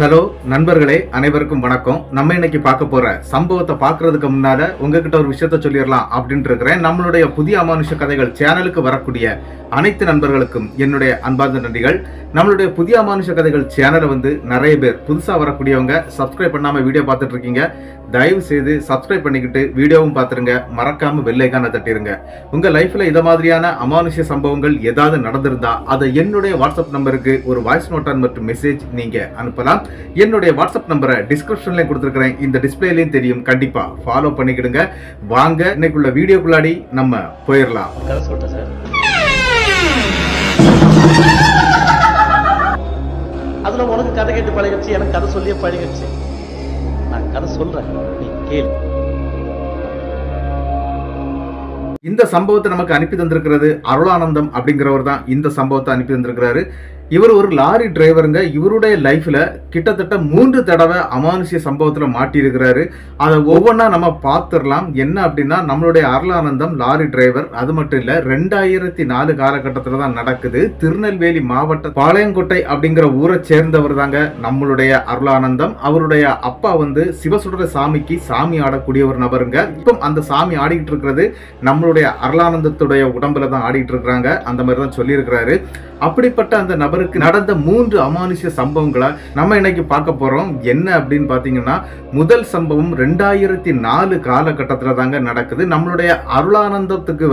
Hello நண்பர்களே, அனைவருக்கும் வணக்கம். நம்ம இன்னைக்கு பார்க்க போற சம்பவத்தை பார்க்கறதுக்கு முன்னால உங்ககிட்ட ஒரு விஷயத்த சொல்லிடலாம் அப்படின்ட்டு இருக்கிறேன். நம்மளுடைய புதிய அமானுஷ கதைகள் சேனலுக்கு வரக்கூடிய அனைத்து நண்பர்களுக்கும் என்னுடைய அன்பார்ந்த நன்றிகள். நம்மளுடைய புதிய அமானுஷ கதைகள் சேனலை நிறைய பேர் புதுசா வரக்கூடியவங்க சப்ஸ்கிரைப் பண்ணாம வீடியோ பார்த்துட்டு இருக்கீங்க. தயவு செய்து சப்ஸ்கிரைப் பண்ணிக்கிட்டு வீடியோவும் பார்த்துருங்க. மறக்காம பெல் ஐகானை தட்டிருங்க. உங்க லைஃப்ல இத மாதிரியான அமானுஷ்ய சம்பவங்கள் ஏதாவது நடந்திருந்தா அதை என்னுடைய வாட்ஸ்அப் நம்பருக்கு ஒரு வாய்ஸ் நோட் மற்றும் மெசேஜ் நீங்க அனுப்பலாம். என்னுடைய வாட்ஸ்அப் நம்பரை டிஸ்கிரிப்ஷன்ல கொடுத்துருக்கிறேன், இந்த டிஸ்பிளேலயும் தெரியும். கண்டிப்பா ஃபாலோ பண்ணிக்கிடுங்க. வாங்க இன்னைக்குள்ள வீடியோக்குள்ளாடி நம்ம போயிடலாம். அதுல உனக்கு கதை கேட்டு பழகிடுச்சு, எனக்கு கதை சொல்லியே பழகிடுச்சு. நான் கதை சொல்றேன், நீ கேளு. இந்த சம்பவத்தை நமக்கு அனுப்பி தந்திருக்கிறது அருளானந்தம் அப்படிங்கிறவர் தான். இந்த சம்பவத்தை அனுப்பி தந்திருக்கிறாரு. இவர் ஒரு லாரி டிரைவருங்க. இவருடைய லைஃப்ல கிட்டத்தட்ட 3 தடவை அமானுஷ்ய சம்பவத்துல மாட்டியிருக்கிறாரு. அதை ஒவ்வொன்றா நம்ம பார்த்துடலாம். என்ன அப்படின்னா, நம்மளுடைய அருளானந்தம் லாரி டிரைவர். அது மட்டும் இல்ல, 2004 காலகட்டத்துல தான் நடக்குது. திருநெல்வேலி மாவட்ட பாளையங்கோட்டை அப்படிங்கிற ஊரை சேர்ந்தவர் தாங்க நம்மளுடைய அருளானந்தம். அவருடைய அப்பா சிவசுடர சாமிக்கு சாமி ஆடக்கூடிய ஒரு நபருங்க. இப்போ அந்த சாமி ஆடிக்கிட்டு இருக்கிறது நம்மளுடைய அருளானந்தத்துடைய உடம்புல தான் ஆடிட்டு இருக்கிறாங்க. அந்த மாதிரி தான் சொல்லியிருக்கிறாரு. அப்படிப்பட்ட அந்த நபருக்கு நடந்த 3 அமானுஷ்ய சம்பவங்களை நம்ம இன்னைக்கு பார்க்க போறோம். என்ன அப்படின்னு பாத்தீங்கன்னா, முதல் சம்பவம் 2004 காலகட்டத்துல தாங்க நடக்குது. நம்மளுடைய அருளானந்தத்துக்கு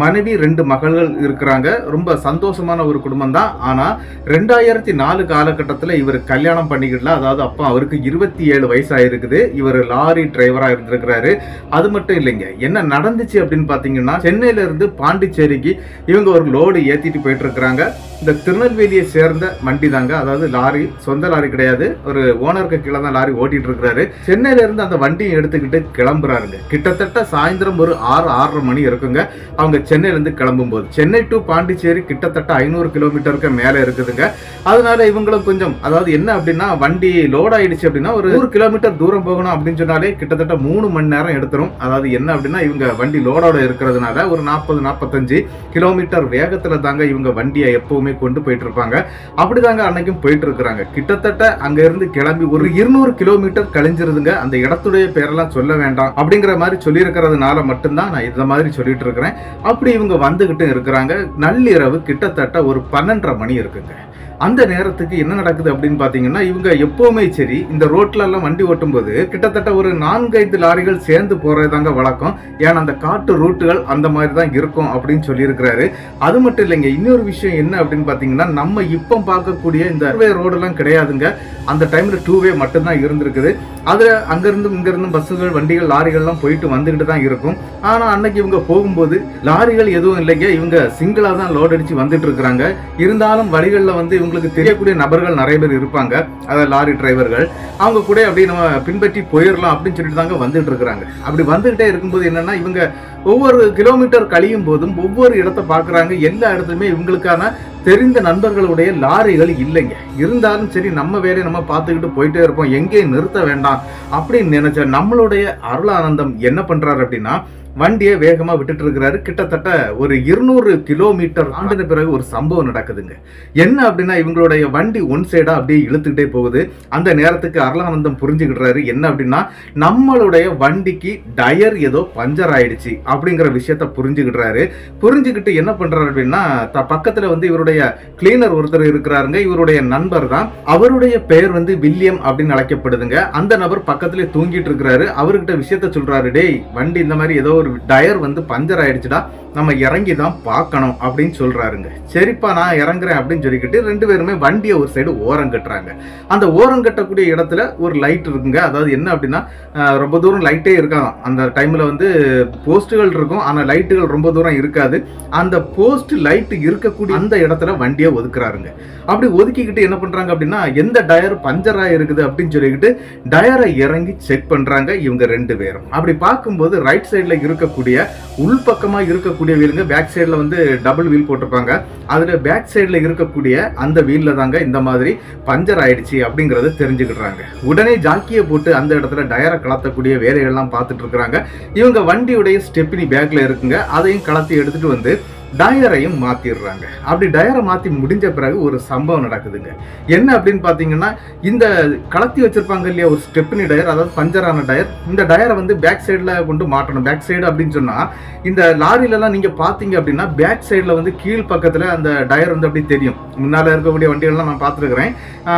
மனைவி 2 மகள்கள் இருக்கிறாங்க. ரொம்ப சந்தோஷமான ஒரு குடும்பம் தான். ஆனா 2004 காலகட்டத்துல இவர் கல்யாணம் பண்ணிக்கிடல. அதாவது அப்பா அவருக்கு 27 வயசாயிருக்குது. இவர் லாரி டிரைவரா இருந்திருக்கிறாரு. அது மட்டும் இல்லைங்க, என்ன நடந்துச்சு அப்படின்னு பாத்தீங்கன்னா, சென்னையில இருந்து பாண்டிச்சேரிக்கு இவங்க ஒரு லோடு ஏத்திட்டு போயிட்டு இருக்கிறாங்க. இந்த திருநெல்வேலியை சேர்ந்த வண்டி தாங்க. அதாவது லாரி, சொந்த லாரி கிடையாது. ஒரு ஓனருக்கு கீழே தான் லாரி ஓட்டிட்டு இருக்கிறாரு. சென்னையில இருந்து அந்த வண்டியை எடுத்துக்கிட்டு கிளம்புறாருங்க. கிட்டத்தட்ட சாயந்தரம் ஒரு 6-6:30 மணி இருக்குங்க அவங்க சென்னையில இருந்து கிளம்பும் போது. சென்னை டு பாண்டிச்சேரி கிட்டத்தட்ட 500 கிலோமீட்டருக்கு மேல இருக்குதுங்க. அதனால இவங்களும் கொஞ்சம், அதாவது என்ன அப்படின்னா, வண்டி லோட் ஆயிடுச்சு அப்படின்னா ஒரு 100 கிலோமீட்டர் தூரம் போகணும் அப்படின்னு சொன்னாலே கிட்டத்தட்ட 3 மணி நேரம் எடுத்துரும். அதாவது என்ன அப்படின்னா, இவங்க வண்டி லோடோட இருக்கிறதுனால ஒரு 40-45 கிலோமீட்டர் வேகத்துல தாங்க இவங்க வண்டியை எப்பவுமே கொண்டு போயிட்டு இருப்பாங்க. அப்படிதாங்க அன்னைக்கும் போயிட்டு இருக்கிறாங்க. கிட்டத்தட்ட அங்க இருந்து கிளம்பி ஒரு 200 கிலோமீட்டர் கழிஞ்சிருதுங்க. அந்த இடத்துடைய பேரெல்லாம் சொல்ல வேண்டாம் அப்படிங்கிற மாதிரி சொல்லி இருக்கிறதுனால மட்டும்தான் நான் இந்த மாதிரி சொல்லிட்டு இருக்கிறேன். அப்படி இவங்க வந்துகிட்டு இருக்கிறாங்க. நள்ளிரவு கிட்டத்தட்ட ஒரு 12:30 மணி இருக்குங்க. அந்த நேரத்துக்கு என்ன நடக்குது அப்படின்னு பாத்தீங்கன்னா, இவங்க எப்பவுமே சரி இந்த ரோட்ல எல்லாம் வண்டி ஓட்டும் போது கிட்டத்தட்ட ஒரு 4-5 லாரிகள் சேர்ந்து போறதாங்க வழக்கம். ஏன்னா அந்த காட்டு ரூட்டுகள் அந்த மாதிரி தான் இருக்கும் அப்படின்னு சொல்லியிருக்கிறாரு. அது மட்டும் இல்லைங்க, இன்னொரு விஷயம் என்ன அப்படின்னு பாத்தீங்கன்னா, நம்ம இப்போ பார்க்கக்கூடிய இந்த ரோடு எல்லாம் கிடையாதுங்க. அந்த டைம்ல 2-வே மட்டும்தான் இருந்திருக்குது. அதுல அங்கிருந்து இங்கிருந்து பஸ்ஸுகள், வண்டிகள், லாரிகள் எல்லாம் போயிட்டு வந்துகிட்டு தான் இருக்கும். ஆனா அன்னைக்கு இவங்க போகும்போது லாரிகள் எதுவும் இல்லைங்க. இவங்க சிங்கிளா தான் லோட் அடிச்சு வந்துட்டு இருக்கிறாங்க. இருந்தாலும் வழிகள்ல இவங்களுக்கு தெரியக்கூடிய நபர்கள் நிறைய பேர் இருப்பாங்க. அதாவது லாரி டிரைவர்கள். அவங்க கூட அப்படி நம்ம பின்பற்றி போயிடலாம் அப்படின்னு சொல்லிட்டு தாங்க வந்துட்டு இருக்கிறாங்க. அப்படி வந்துகிட்டே இருக்கும்போது என்னன்னா, இவங்க ஒவ்வொரு கிலோமீட்டர் கழியும் போதும் ஒவ்வொரு இடத்தை பாக்குறாங்க. எல்லா இடத்துலயுமே இவங்களுக்கான தெரிந்த நண்பர்களுடைய லாரிகள் இல்லைங்க. இருந்தாலும் சரி, நம்ம வேலையை நம்ம பார்த்துக்கிட்டு போயிட்டே இருப்போம், எங்கேயும் நிறுத்த வேண்டாம் அப்படின்னு நினைச்ச நம்மளுடைய அருளானந்தம் என்ன பண்றாரு அப்படின்னா, வண்டியை வேகமா விட்டுட்டு இருக்கிறாரு. கிட்டத்தட்ட ஒரு 200 கிலோமீட்டர் ஆண்டின பிறகு ஒரு சம்பவம் நடக்குதுங்க. என்ன அப்படின்னா, இவங்களுடைய வண்டி ஒன் சைடா அப்படியே இழுத்துக்கிட்டே போகுது. அந்த நேரத்துக்கு அருளானந்தம் புரிஞ்சுக்கிட்டாரு என்ன அப்படின்னா, நம்மளுடைய வண்டிக்கு டயர் ஏதோ பஞ்சர் ஆயிடுச்சு அப்படிங்கிற விஷயத்த புரிஞ்சுக்கிட்டாரு. புரிஞ்சுக்கிட்டு என்ன பண்றாரு அப்படின்னா, பக்கத்துல இவருடைய கிளீனர் ஒருத்தர் இருக்கிறாருங்க. இவருடைய நண்பர் தான். அவருடைய பெயர் வில்லியம் அப்படின்னு அழைக்கப்படுதுங்க. அந்த நபர் பக்கத்துல தூங்கிட்டு இருக்கிறாரு. அவர்கிட்ட விஷயத்த சொல்றாரு, டேய் வண்டி இந்த மாதிரி ஏதோ ஒரு டயர் பஞ்சர் ஆயிடுச்சுடா, நம்ம இறங்கி தான் பார்க்கணும் அப்படின்னு சொல்றாருங்க. சரிப்பா நான் இறங்குறேன் அப்படின்னு சொல்லிக்கிட்டு 2 பேருமே வண்டியை ஒரு சைடு ஓரம் கட்டுறாங்க. அந்த ஓரம் கட்டக்கூடிய இடத்துல ஒரு லைட் இருக்குங்க. அதாவது என்ன அப்படின்னா, ரொம்ப தூரம் லைட்டே இருக்காதான். அந்த டைம்ல போஸ்டுகள் இருக்கும், ஆனா லைட்டுகள் ரொம்ப தூரம் இருக்காது. அந்த போஸ்ட் லைட் இருக்கக்கூடிய அந்த இடத்துல வண்டியை ஒதுக்குறாருங்க. அப்படி ஒதுக்கிக்கிட்டு என்ன பண்றாங்க அப்படின்னா, எந்த டயர் பஞ்சர் ஆயிருக்குது அப்படின்னு சொல்லிக்கிட்டு டயரை இறங்கி செக் பண்றாங்க இவங்க 2 பேரும். அப்படி பார்க்கும்போது ரைட் சைட்ல இருக்கக்கூடிய உள்பக்கமா இருக்கக்கூடிய வீலுங்க, பேக் சைட்ல டபுள் வீல் போட்டிருப்பாங்க. அதுல பேக் சைட்ல இருக்கக்கூடிய அந்த வீல்ல தாங்க இந்த மாதிரி பஞ்சர் ஆயிடுச்சு அப்படிங்கறத தெரிஞ்சுக்கிட்டாங்க. உடனே ஜாக்கியை போட்டு அந்த இடத்துல டயரை கலத்தக்கூடிய வேலைகள்லாம் பார்த்துட்டு இருக்கிறாங்க. இவங்க வண்டியுடைய ஸ்டெப்னி பேக்ல இருக்குங்க. அதையும் கலத்தி எடுத்துட்டு டயரையும் மாத்திடுறாங்க. அப்படி டயரை மாத்தி முடிஞ்ச பிறகு ஒரு சம்பவம் நடக்குதுங்க. என்ன அப்படின்னு பாத்தீங்கன்னா, இந்த கலத்தி வச்சிருப்பாங்க இல்லையா ஒரு ஸ்டெப்னி டயர், அதாவது பஞ்சரான டயர். இந்த டயரை வந்து பேக் சைடுல கொண்டு மாட்டணும். பேக் சைடு அப்படின்னு சொன்னா இந்த லாரில எல்லாம் நீங்க பாத்தீங்க அப்படின்னா பேக் சைடுல வந்து கீழ் பக்கத்துல அந்த டயர் வந்து அப்படி தெரியும். முன்னால இருக்கக்கூடிய வண்டிகள்லாம் நான் பார்த்துருக்கிறேன்.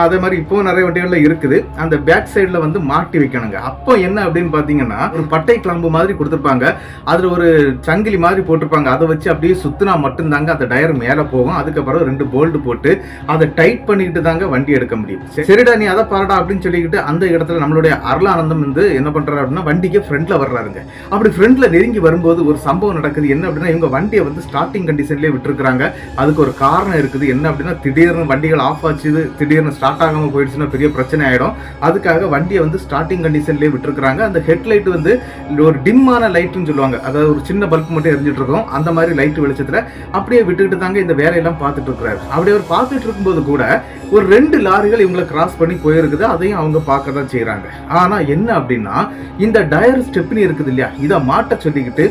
அதே மாதிரி இப்போ நிறைய வண்டிகள்ல இருக்குது. அந்த பேக் சைடுல வந்து மாட்டி வைக்கணுங்க. அப்போ என்ன அப்படின்னு பாத்தீங்கன்னா, ஒரு பட்டை கிளம்பு மாதிரி கொடுத்துருப்பாங்க. அதுல ஒரு சங்கிலி மாதிரி போட்டிருப்பாங்க. அதை வச்சு அப்படியே சுத்தினா மட்டும்தாங்க அந்த டயர் மேல போகும். அதுக்கப்புறம் 2 போல்ட் போட்டு அதை டைட் பண்ணிக்கிட்டு தாங்க வண்டி எடுக்க முடியும். சரிடா நீ அதை பாருடா அப்படின்னு சொல்லிக்கிட்டு அந்த இடத்துல நம்மளுடைய அருளானந்தம் வந்து என்ன பண்றாரு அப்படின்னா வண்டிக்கு ஃப்ரண்ட்ல வர்றாருங்க. அப்படி ஃப்ரண்ட்ல நெருங்கி வரும்போது ஒரு சம்பவம் நடக்குது. என்ன அப்படின்னா, இவங்க வண்டியை வந்து ஸ்டார்டிங் கண்டிஷன்லயே விட்டுருக்காங்க. அதுக்கு ஒரு காரணம் இருக்குது. என்ன அப்படின்னா, திடீர்னு வண்டிகள் ஆஃப் ஆச்சு, திடீர்னு ஸ்டார்ட் ஆகாம போயிடுச்சுன்னா பெரிய பிரச்சனை ஆயிடும். அதுக்காக வண்டியை வந்து ஸ்டார்டிங் கண்டிஷன்லயே விட்டுருக்காங்க. அந்த ஹெட்லைட் வந்து ஒரு டிம்மான லைட்னு சொல்லுவாங்க, அதாவது ஒரு சின்ன பல்ப் மட்டும் எரிஞ்சிட்டு இருக்கும். அந்த மாதிரி லைட் வெளிச்சத்துல அப்படியே விட்டுக்கிட்டு தாங்க இந்த வேலையெல்லாம் பார்த்துட்டு இருக்கிறாரு. அப்படி அவர் பார்த்துட்டு இருக்கும்போது கூட ஒரு 2 லாரிகள் இவங்களை கிராஸ் பண்ணி போயிருக்குது. அதையும் அவங்க பார்க்க தான் செய்யறாங்க. ஆனா என்ன அப்படின்னா, இந்த டயர் ஸ்டெப்னி இருக்குது இல்லையா, இதை மாட்ட சொல்லிக்கிட்டு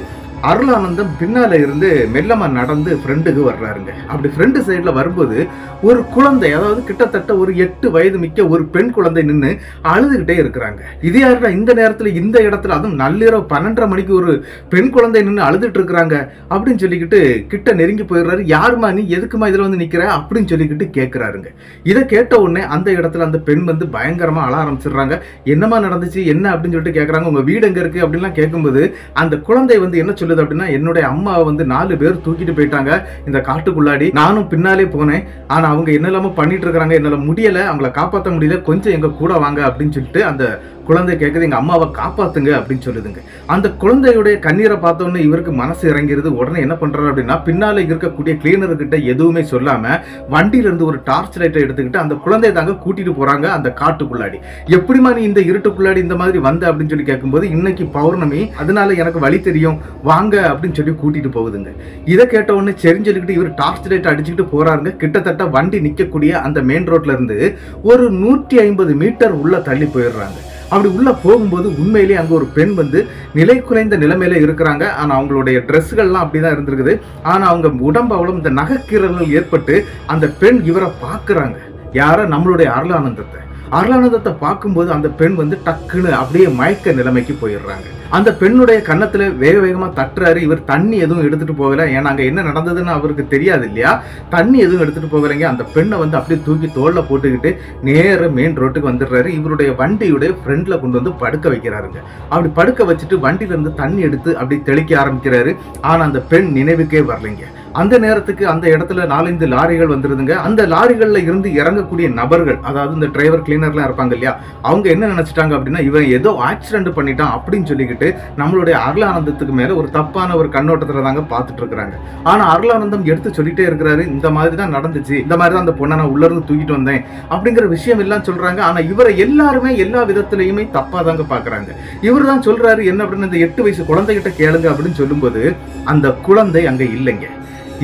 அருளானந்தம் பின்னால இருந்து மெல்லமா நடந்து ஃப்ரெண்டுக்கு வர்றாருங்க. அப்படி ஃப்ரெண்டு சைட்ல வரும்போது ஒரு குழந்தை, அதாவது கிட்டத்தட்ட ஒரு 8 வயது மிக்க ஒரு பெண் குழந்தை நின்று அழுதுகிட்டே இருக்கிறாங்க. இது யாருடா இந்த நேரத்துல இந்த இடத்துல, அதுவும் நள்ளிரவு 12:30 மணிக்கு ஒரு பெண் குழந்தை நின்று அழுதுட்டு இருக்கிறாங்க அப்படின்னு சொல்லிக்கிட்டு கிட்ட நெருங்கி போயிடுறாரு. யாருமா நீ, எதுக்குமா இதுல வந்து நிக்கிற அப்படின்னு சொல்லிக்கிட்டு கேட்கிறாருங்க. இதை கேட்ட உடனே அந்த இடத்துல அந்த பெண் வந்து பயங்கரமா அழ ஆரம்பிச்சிடுறாங்க. என்னமா நடந்துச்சு என்ன அப்படின்னு சொல்லிட்டு கேட்கறாங்க. உங்க வீடு எங்க இருக்கு அப்படின்லாம் கேட்கும்போது அந்த குழந்தை வந்து என்ன சொல்லுது அப்படின்னா, என்னுடைய அம்மா வந்து 4 பேர் தூக்கிட்டு போயிட்டாங்க இந்த காட்டுக்குள்ளாடி. நானும் பின்னாலே போனேன். ஆனா அவங்க என்னெல்லாமோ பண்ணிட்டு இருக்காங்க, என்னால முடியல, அவங்கள காப்பாற்ற முடியல, கொஞ்சம் எங்க கூட வாங்க அப்படின்னு சொல்லிட்டு அந்த குழந்தை கேட்குது, எங்க அம்மாவை காப்பாத்துங்க அப்படின்னு சொல்லுதுங்க. அந்த குழந்தையுடைய கண்ணீரை பார்த்த உடனே இவருக்கு மனசு இறங்கிறது. உடனே என்ன பண்றாரு அப்படின்னா, பின்னால இருக்கக்கூடிய கிளீனர் கிட்ட எதுவுமே சொல்லாம வண்டியில இருந்து ஒரு டார்ச் லைட்டை எடுத்துக்கிட்டு அந்த குழந்தையை தாங்க கூட்டிட்டு போறாங்க அந்த காட்டுக்குள்ளாடி. எப்படிமா நீ இந்த இருட்டுக்குள்ளாடி இந்த மாதிரி வந்த அப்படின்னு சொல்லி கேட்கும்போது, இன்னைக்கு பௌர்ணமி, அதனால எனக்கு வழி தெரியும் வாங்க அப்படின்னு சொல்லி கூட்டிட்டு போகுதுங்க. இதை கேட்ட உடனே சரின்னு சொல்லிக்கிட்டு இவர் டார்ச் லைட் அடிச்சுக்கிட்டு போறாருங்க. கிட்டத்தட்ட வண்டி நிக்கக்கூடிய அந்த மெயின் ரோட்ல இருந்து ஒரு 150 மீட்டர் உள்ள தள்ளி போயிடுறாங்க. அப்படி உள்ள போகும்போது உண்மையிலேயே அங்க ஒரு பெண் வந்து நிலை குலைந்த நிலைமையில இருக்கிறாங்க. ஆனா அவங்களுடைய ட்ரெஸ்கள்லாம் அப்படிதான் இருந்திருக்குது. ஆனா அவங்க உடம்பு அவ்வளவு இந்த நகைக்கீறல்கள் ஏற்பட்டு அந்த பெண் இவரை பாக்குறாங்க. யார, நம்மளுடைய அருளானந்தத்தை. அருளானந்தத்தை பார்க்கும்போது அந்த பெண் வந்து டக்குன்னு அப்படியே மயக்க நிலைமைக்கு போயிடுறாங்க. அந்த பெண்ணுடைய கன்னத்துல வேக வேகமா தட்டுறாரு. இவர் தண்ணி எதுவும் எடுத்துட்டு போகல. ஏன்னா அங்க என்ன நடந்ததுன்னு அவருக்கு தெரியாது இல்லையா. தண்ணி எதுவும் எடுத்துட்டு போகலைங்க. அந்த பெண்ணை வந்து அப்படியே தூக்கி தோல்ல போட்டுக்கிட்டு நேர மெயின் ரோட்டுக்கு வந்துடுறாரு. இவருடைய வண்டியுடைய ஃப்ரண்ட்ல கொண்டு வந்து படுக்க வைக்கிறாருங்க. அப்படி படுக்க வச்சுட்டு வண்டியில இருந்து தண்ணி எடுத்து அப்படி தெளிக்க ஆரம்பிக்கிறாரு. ஆனா அந்த பெண் நினைவுக்கே வரலைங்க. அந்த நேரத்துக்கு அந்த இடத்துல 4-5 லாரிகள் வந்துருதுங்க. அந்த லாரிகள்ல இருந்து இறங்கக்கூடிய நபர்கள், அதாவது இந்த டிரைவர் கிளீனர்லாம் இருப்பாங்க இல்லையா, அவங்க என்ன நினைச்சிட்டாங்க அப்படின்னா, இவன் ஏதோ ஆக்சிடென்ட் பண்ணிட்டான் அப்படின்னு சொல்லிக்கிட்டு நம்மளுடைய அருளானந்தத்துக்கு மேல ஒரு தப்பான ஒரு கண்ணோட்டத்துல தாங்க பார்த்துட்டு இருக்கிறாங்க. ஆனா அருளானந்தம் எடுத்து சொல்லிட்டே இருக்கிறாரு, இந்த மாதிரி தான் நடந்துச்சு, இந்த மாதிரி தான் அந்த பொண்ணை நான் உள்ள இருந்து தூக்கிட்டு வந்தேன் அப்படிங்கிற விஷயம் எல்லாம் சொல்றாங்க. ஆனா இவரை எல்லாருமே எல்லா விதத்திலையுமே தப்பா தாங்க பாக்குறாங்க. இவர் தான் சொல்றாரு என்ன அப்படின்னா, இந்த 8 வயசு குழந்தைகிட்ட கேளுங்க அப்படின்னு சொல்லும்போது அந்த குழந்தை அங்க இல்லைங்க.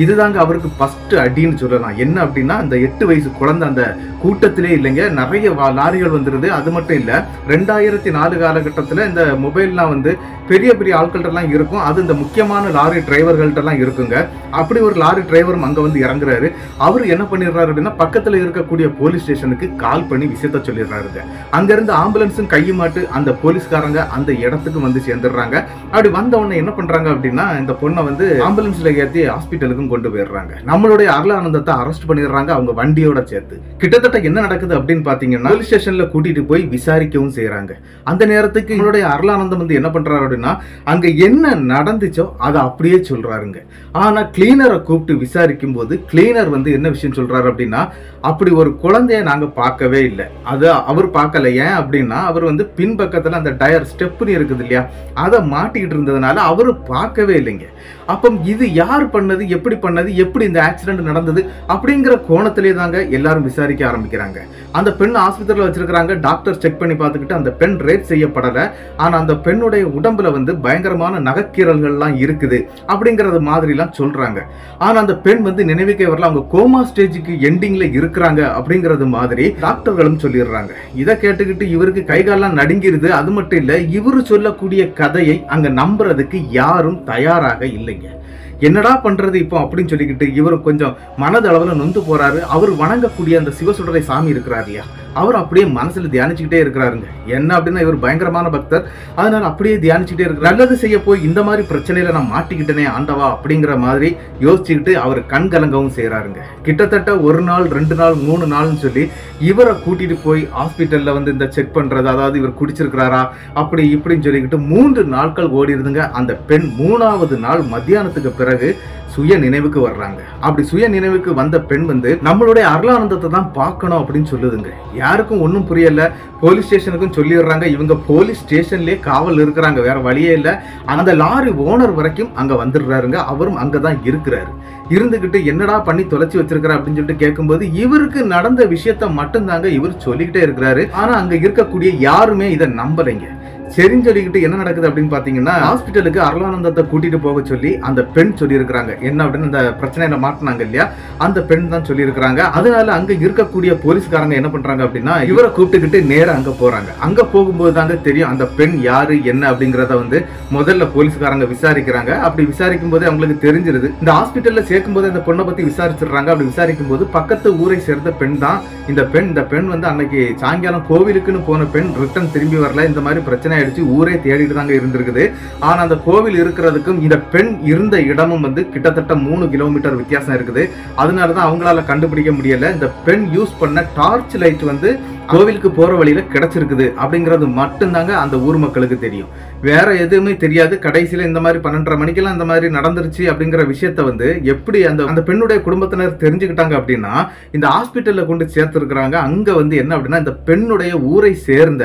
இதுதாங்க அவருக்கு ஃபர்ஸ்ட் அடின்னு சொல்லலாம். என்ன அப்படின்னா, அந்த 8 வயசு குழந்தை அந்த கூட்டத்திலே இல்லைங்க. நிறைய லாரிகள் வந்துருது. அது மட்டும் இல்ல, 2004 காலகட்டத்தில் இந்த மொபைல்லாம் வந்து பெரிய பெரிய ஆட்கள்கிட்டலாம் இருக்கும். அது இந்த முக்கியமான லாரி டிரைவர்கள்ட்டெல்லாம் இருக்குங்க. அப்படி ஒரு லாரி டிரைவரும் அங்க வந்து இறங்குறாரு. அவர் என்ன பண்ணிடுறாரு அப்படின்னா, பக்கத்துல இருக்கக்கூடிய போலீஸ் ஸ்டேஷனுக்கு கால் பண்ணி விஷயத்த சொல்லிடுறாருங்க. அங்க இருந்து ஆம்புலன்ஸும் கையுமாட்டு அந்த போலீஸ்காரங்க அந்த இடத்துக்கு வந்து சேர்ந்துடுறாங்க. அப்படி வந்த உடனே என்ன பண்றாங்க அப்படின்னா, இந்த பொண்ணை வந்து ஆம்புலன்ஸ்ல ஏற்றி ஹாஸ்பிட்டலுக்கும் கொண்டு போயிடுறாங்க. நம்மளுடைய அருளானந்தத்தை அரெஸ்ட் பண்ணிடுறாங்க அவங்க வண்டியோட சேர்த்து. கிட்டத்தட்ட என்ன நடக்குது அப்படின்னு பாத்தீங்கன்னா, போலீஸ் ஸ்டேஷன்ல கூட்டிட்டு போய் விசாரிக்கவும் செய்யறாங்க. அந்த நேரத்துக்கு நம்மளுடைய அருளானந்தம் வந்து என்ன பண்றாரு அப்படின்னா, அங்க என்ன நடந்துச்சோ அதை அப்படியே சொல்றாருங்க. ஆனா கிளீனரை கூப்பிட்டு விசாரிக்கும் போது கிளீனர் வந்து என்ன விஷயம் சொல்றாரு அப்படின்னா, அப்படி ஒரு குழந்தைய நாங்க பார்க்கவே இல்லை. அது அவர் பார்க்கல. ஏன் அப்படின்னா, அவர் வந்து பின்பக்கத்துல அந்த டயர் ஸ்டெப்னி இருக்குது இல்லையா, அதை மாட்டிக்கிட்டு இருந்ததுனால அவரு பார்க்கவே இல்லைங்க. அப்போ இது யார் பண்ணது, எப்படி பண்ணது, எப்படி இந்த ஆக்சிடென்ட் நடந்தது அப்படிங்கிற கோணத்திலே தாங்க எல்லாரும் விசாரிக்க ஆரம்பிக்கிறாங்க. அந்த பெண் ஆஸ்பத்திரியில் வச்சிருக்கிறாங்க. டாக்டர் செக் பண்ணி பார்த்துக்கிட்டு அந்த பெண் ரேப் செய்யப்படலை. ஆனா அந்த பெண்ணுடைய உடம்புல வந்து பயங்கரமான நகைக்கீறல்கள்லாம் இருக்குது அப்படிங்கறது மாதிரிலாம் சொல்றாங்க. ஆனா அந்த பெண் வந்து நினைவுக்கே வரல, அவங்க கோமா ஸ்டேஜுக்கு எண்டிங்ல இருக்கிறாங்க அப்படிங்கறது மாதிரி டாக்டர்களும் சொல்லிடுறாங்க. இதை கேட்டுக்கிட்டு இவருக்கு கைகாலெல்லாம் நடுங்கிருது. அது மட்டும் இல்ல, இவரு சொல்லக்கூடிய கதையை அங்க நம்புறதுக்கு யாரும் தயாராக இல்லைங்க. என்னடா பண்றது இப்போ அப்படின்னு சொல்லிக்கிட்டு இவர் கொஞ்சம் மனதளவுல நொந்து போறாரு. அவர் வணங்கக்கூடிய அந்த சிவசுடரை சாமி இருக்கிறார் இல்லையா, அவர் அப்படியே மனசுல தியானிச்சுக்கிட்டே இருக்கிறாருங்க. என்ன அப்படின்னா இவர் பயங்கரமான பக்தர், அதனால அப்படியே தியானிச்சுக்கிட்டே இருக்கிறார். நல்லது செய்ய போய் இந்த மாதிரி பிரச்சனையில நான் மாட்டிக்கிட்டேனே ஆண்டவா அப்படிங்கிற மாதிரி யோசிச்சுக்கிட்டு அவர் கண் கலங்கவும் செய்யறாருங்க. கிட்டத்தட்ட 1 நாள் 2 நாள் 3 நாள்னு சொல்லி இவரை கூட்டிட்டு போய் ஹாஸ்பிட்டல்ல வந்து இந்த செக் பண்றது, அதாவது இவர் குடிச்சிருக்கிறாரா அப்படி இப்படின்னு சொல்லிக்கிட்டு 3 நாட்கள் ஓடி இருந்துங்க. அந்த பெண் 3வது நாள் மத்தியானத்துக்கு பிறகு சுய நினைவுக்கு வர்றாங்க. அப்படி சுய நினைவுக்கு வந்த பெண் வந்து நம்மளுடைய அருளானந்தத்தை தான் பார்க்கணும் அப்படின்னு சொல்லுதுங்க. யாருக்கும் ஒன்றும் புரியல. போலீஸ் ஸ்டேஷனுக்கும் சொல்லிடுறாங்க. இவங்க போலீஸ் ஸ்டேஷன்லயே காவல் இருக்கிறாங்க, வேற வழியே இல்லை. அந்த லாரி ஓனர் வரைக்கும் அங்க வந்துடுறாருங்க. அவரும் அங்கதான் இருக்கிறாரு. இருந்துகிட்டு என்னடா பண்ணி தொலைச்சி வச்சிருக்கிற அப்படின்னு சொல்லிட்டு கேட்கும்போது இவருக்கு நடந்த விஷயத்த மட்டும்தாங்க இவர் சொல்லிக்கிட்டே இருக்கிறாரு. ஆனா அங்க இருக்கக்கூடிய யாருமே இதை நம்பலைங்க. சரின்னு சொல்லிக்கிட்டு என்ன நடக்குது அப்படின்னு பாத்தீங்கன்னா, ஹாஸ்பிட்டலுக்கு அருளானந்தத்தை கூட்டிட்டு போக சொல்லி அந்த பெண் சொல்லி இருக்கிறாங்க. என்ன அப்படின்னு அந்த பிரச்சனையில மாட்டினாங்க இல்லையா, அந்த பெண் தான் சொல்லி இருக்கிறாங்க. அதனால அங்க இருக்கக்கூடிய போலீஸ்காரங்க என்ன பண்றாங்க அப்படின்னா இவரை கூப்பிட்டுக்கிட்டு நேரா அங்க போறாங்க. அங்க போகும்போது தாங்க தெரியும் அந்த பெண் யாரு என்ன அப்படிங்கறத வந்து முதல்ல போலீஸ்காரங்க விசாரிக்கிறாங்க. அப்படி விசாரிக்கும் போது அவங்களுக்கு தெரிஞ்சிருது. இந்த ஹாஸ்பிட்டல்ல சேர்க்கும் போது இந்த பொண்ணை பத்தி விசாரிச்சிடுறாங்க. அப்படி விசாரிக்கும் போது பக்கத்து ஊரை சேர்ந்த பெண் தான் இந்த பெண். இந்த பெண் வந்து அன்னைக்கு சாயங்காலம் கோவிலுக்குன்னு போன பெண் ரிட்டர்ன் திரும்பி வரல. இந்த மாதிரி பிரச்சனை ஆயிடுச்சு. ஊரே தேடிட்டு தாங்க இருந்திருக்குது. ஆனா அந்த கோவில் இருக்கிறதுக்கும் இந்த பெண் இருந்த இடமும் வந்து கிட்டத்தட்ட 3 கிலோமீட்டர் வித்தியாசம் இருக்குது. அதனாலதான் அவங்களால கண்டுபிடிக்க முடியல. இந்த பெண் யூஸ் பண்ண டார்ச் லைட் வந்து கோவிலுக்கு போற வழியில கிடைச்சிருக்குது அப்படிங்கிறது மட்டும்தாங்க அந்த ஊர் மக்களுக்கு தெரியும். வேற எதுவுமே தெரியாது. கடைசியில இந்த மாதிரி 12:30 மணிக்கெல்லாம் இந்த மாதிரி நடந்துருச்சு அப்படிங்கிற விஷயத்த வந்து எப்படி அந்த பெண்ணுடைய குடும்பத்தினர் தெரிஞ்சுக்கிட்டாங்க அப்படின்னா இந்த ஹாஸ்பிட்டல்ல கொண்டு சேர்த்திருக்கிறாங்க. அங்க வந்து என்ன அப்படின்னா இந்த பெண்ணுடைய ஊரை சேர்ந்த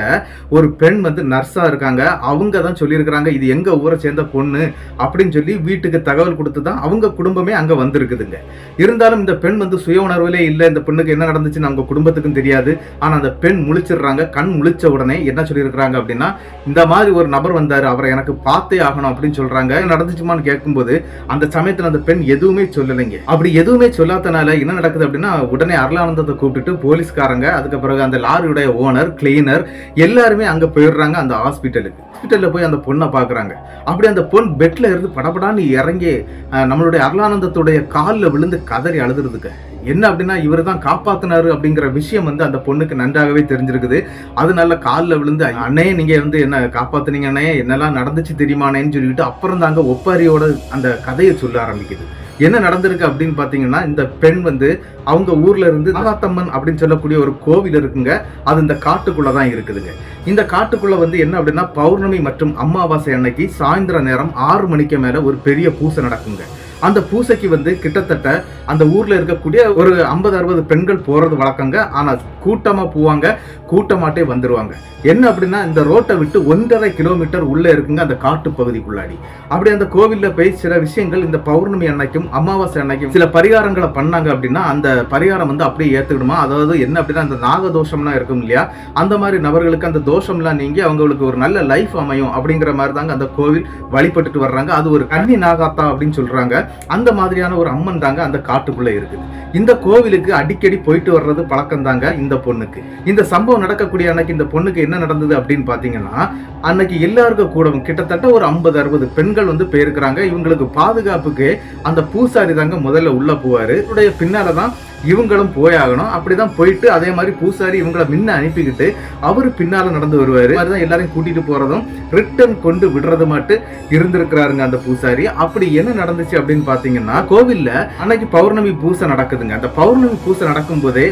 ஒரு பெண் வந்து நர்ஸா இருக்காங்க. அவங்க தான் சொல்லியிருக்கிறாங்க இது எங்க ஊரை சேர்ந்த பொண்ணு அப்படின்னு சொல்லி வீட்டுக்கு தகவல் கொடுத்து தான் அவங்க குடும்பமே அங்க வந்திருக்குதுங்க. இருந்தாலும் இந்த பெண் வந்து சுய உணர்விலே இல்லை. இந்த பெண்ணுக்கு என்ன நடந்துச்சுன்னு அவங்க குடும்பத்துக்கும் தெரியாது. ஆனா அந்த பெண் முழிச்சிடுறாங்க. கண் முழிச்ச உடனே என்ன சொல்லியிருக்கிறாங்க அப்படின்னா இந்த மாதிரி ஒரு நபர் வந்தாரு, அவரை எனக்கு பார்த்தே ஆகணும் அப்படின்னு சொல்றாங்க. நடந்துச்சுமான்னு கேட்கும்போது அந்த சமயத்துல அந்த பெண் எதுவுமே சொல்லலைங்க. அப்படி எதுவுமே சொல்லாதனால என்ன நடக்குது அப்படின்னா உடனே அருளானந்தத்தை கூப்பிட்டுட்டு போலீஸ்காரங்க, அதுக்கு பிறகு அந்த லாரியுடைய ஓனர், கிளீனர் எல்லாருமே அங்க போயிடுறாங்க. அந்த ஹாஸ்பிட்டலுக்கு போய் அந்த பொண்ணை பாக்குறாங்க. அப்படி அந்த பொண் பெட்ல இருந்து படபடான்னு இறங்கி நம்மளுடைய அருளானந்தத்துடைய காலில் விழுந்து கதறி அழுதுறதுக்கு. என்ன அப்படின்னா இவர் தான் காப்பாத்தினாரு அப்படிங்கிற விஷயம் வந்து அந்த பொண்ணுக்கு நன்றாகவே தெரிஞ்சிருக்குது. அதனால காலில் விழுந்து அண்ணே நீங்க வந்து என்ன காப்பாத்துனீங்க அண்ணே, என்னெல்லாம் நடந்துச்சு தெரியுமானேன்னு சொல்லிட்டு அப்புறம் தாங்க ஒப்பாரியோட அந்த கதையை சொல்ல ஆரம்பிக்குது. என்ன நடந்திருக்கு அப்படின்னு பாத்தீங்கன்னா இந்த பெண் வந்து அவங்க ஊர்ல இருந்து நாகாத்தம்மன் அப்படின்னு சொல்லக்கூடிய ஒரு கோவில் இருக்குங்க. அது இந்த காட்டுக்குள்ளதான் இருக்குதுங்க. இந்த காட்டுக்குள்ள வந்து என்ன அப்படின்னா பௌர்ணமி மற்றும் அமாவாசை அன்னைக்கு சாயந்தர நேரம் 6 மணிக்கு மேல ஒரு பெரிய பூசை நடக்குங்க. அந்த பூசைக்கு வந்து கிட்டத்தட்ட அந்த ஊர்ல இருக்கக்கூடிய ஒரு 50-60 பெண்கள் போறது வழக்கங்க. ஆனா கூட்டமா போவாங்க, கூட்டமாட்டே வந்துருவாங்க. என்ன அப்படின்னா இந்த ரோட்டை விட்டு 1.5 கிலோமீட்டர் உள்ள இருக்குங்க அந்த காட்டு பகுதிக்குள்ளாடி. அப்படி அந்த கோவில்ல போய் சில விஷயங்கள் இந்த பௌர்ணமி அன்னைக்கும் அமாவாசை அன்னைக்கும் சில பரிகாரங்களை பண்ணாங்க அப்படின்னா அந்த பரிகாரம் வந்து அப்படியே ஏத்துக்கிடுமா. அதாவது என்ன அப்படின்னா அந்த நாகதோஷம்லாம் இருக்கும் இல்லையா, அந்த மாதிரி நபர்களுக்கு அந்த தோஷம்லாம் நீங்கி அவங்களுக்கு ஒரு நல்ல லைஃப் அமையும் அப்படிங்கிற மாதிரி தாங்க அந்த கோவில் வழிபட்டுட்டு வர்றாங்க. அது ஒரு கன்னி நாகாத்தா அப்படின்னு சொல்றாங்க. அந்த மாதிரியான ஒரு அம்மன் தாங்க அந்த காட்டுக்குள்ள இருக்குது. இந்த கோவிலுக்கு அடிக்கடி போயிட்டு வர்றது பழக்கம் தாங்க இந்த பொண்ணுக்கு. இந்த சம்பவம் நடக்கக்கூடிய அன்னைக்கு இந்த பொண்ணுக்கு என்ன நடந்தது அப்படின்னு பாத்தீங்கன்னா அன்னைக்கு எல்லாருக்கும் கூட கிட்டத்தட்ட ஒரு 50-60 பெண்கள் வந்து போயிருக்கிறாங்க. இவங்களுக்கு பாதுகாப்புக்கு அந்த பூசாரி தாங்க முதல்ல உள்ள போவாரு. இவருடைய பின்னாலதான் இவங்களும் போயாகணும். அப்படிதான் போயிட்டு அதே மாதிரி பூசாரி இவங்களை முன்ன அனுப்பிக்கிட்டு அவரு பின்னால நடந்து வருவாரு. அதுதான் எல்லாரையும் கூட்டிட்டு போறதும் ரிட்டர்ன் கொண்டு விடுறது மட்டும் இருந்திருக்கிறாருங்க அந்த பூசாரி. அப்படி என்ன நடந்துச்சு அப்படின்னு பாத்தீங்கன்னா கோவில்ல அன்னைக்கு பௌர்ணமி பூசை நடக்குதுங்க. அந்த பௌர்ணமி பூசை நடக்கும் போதே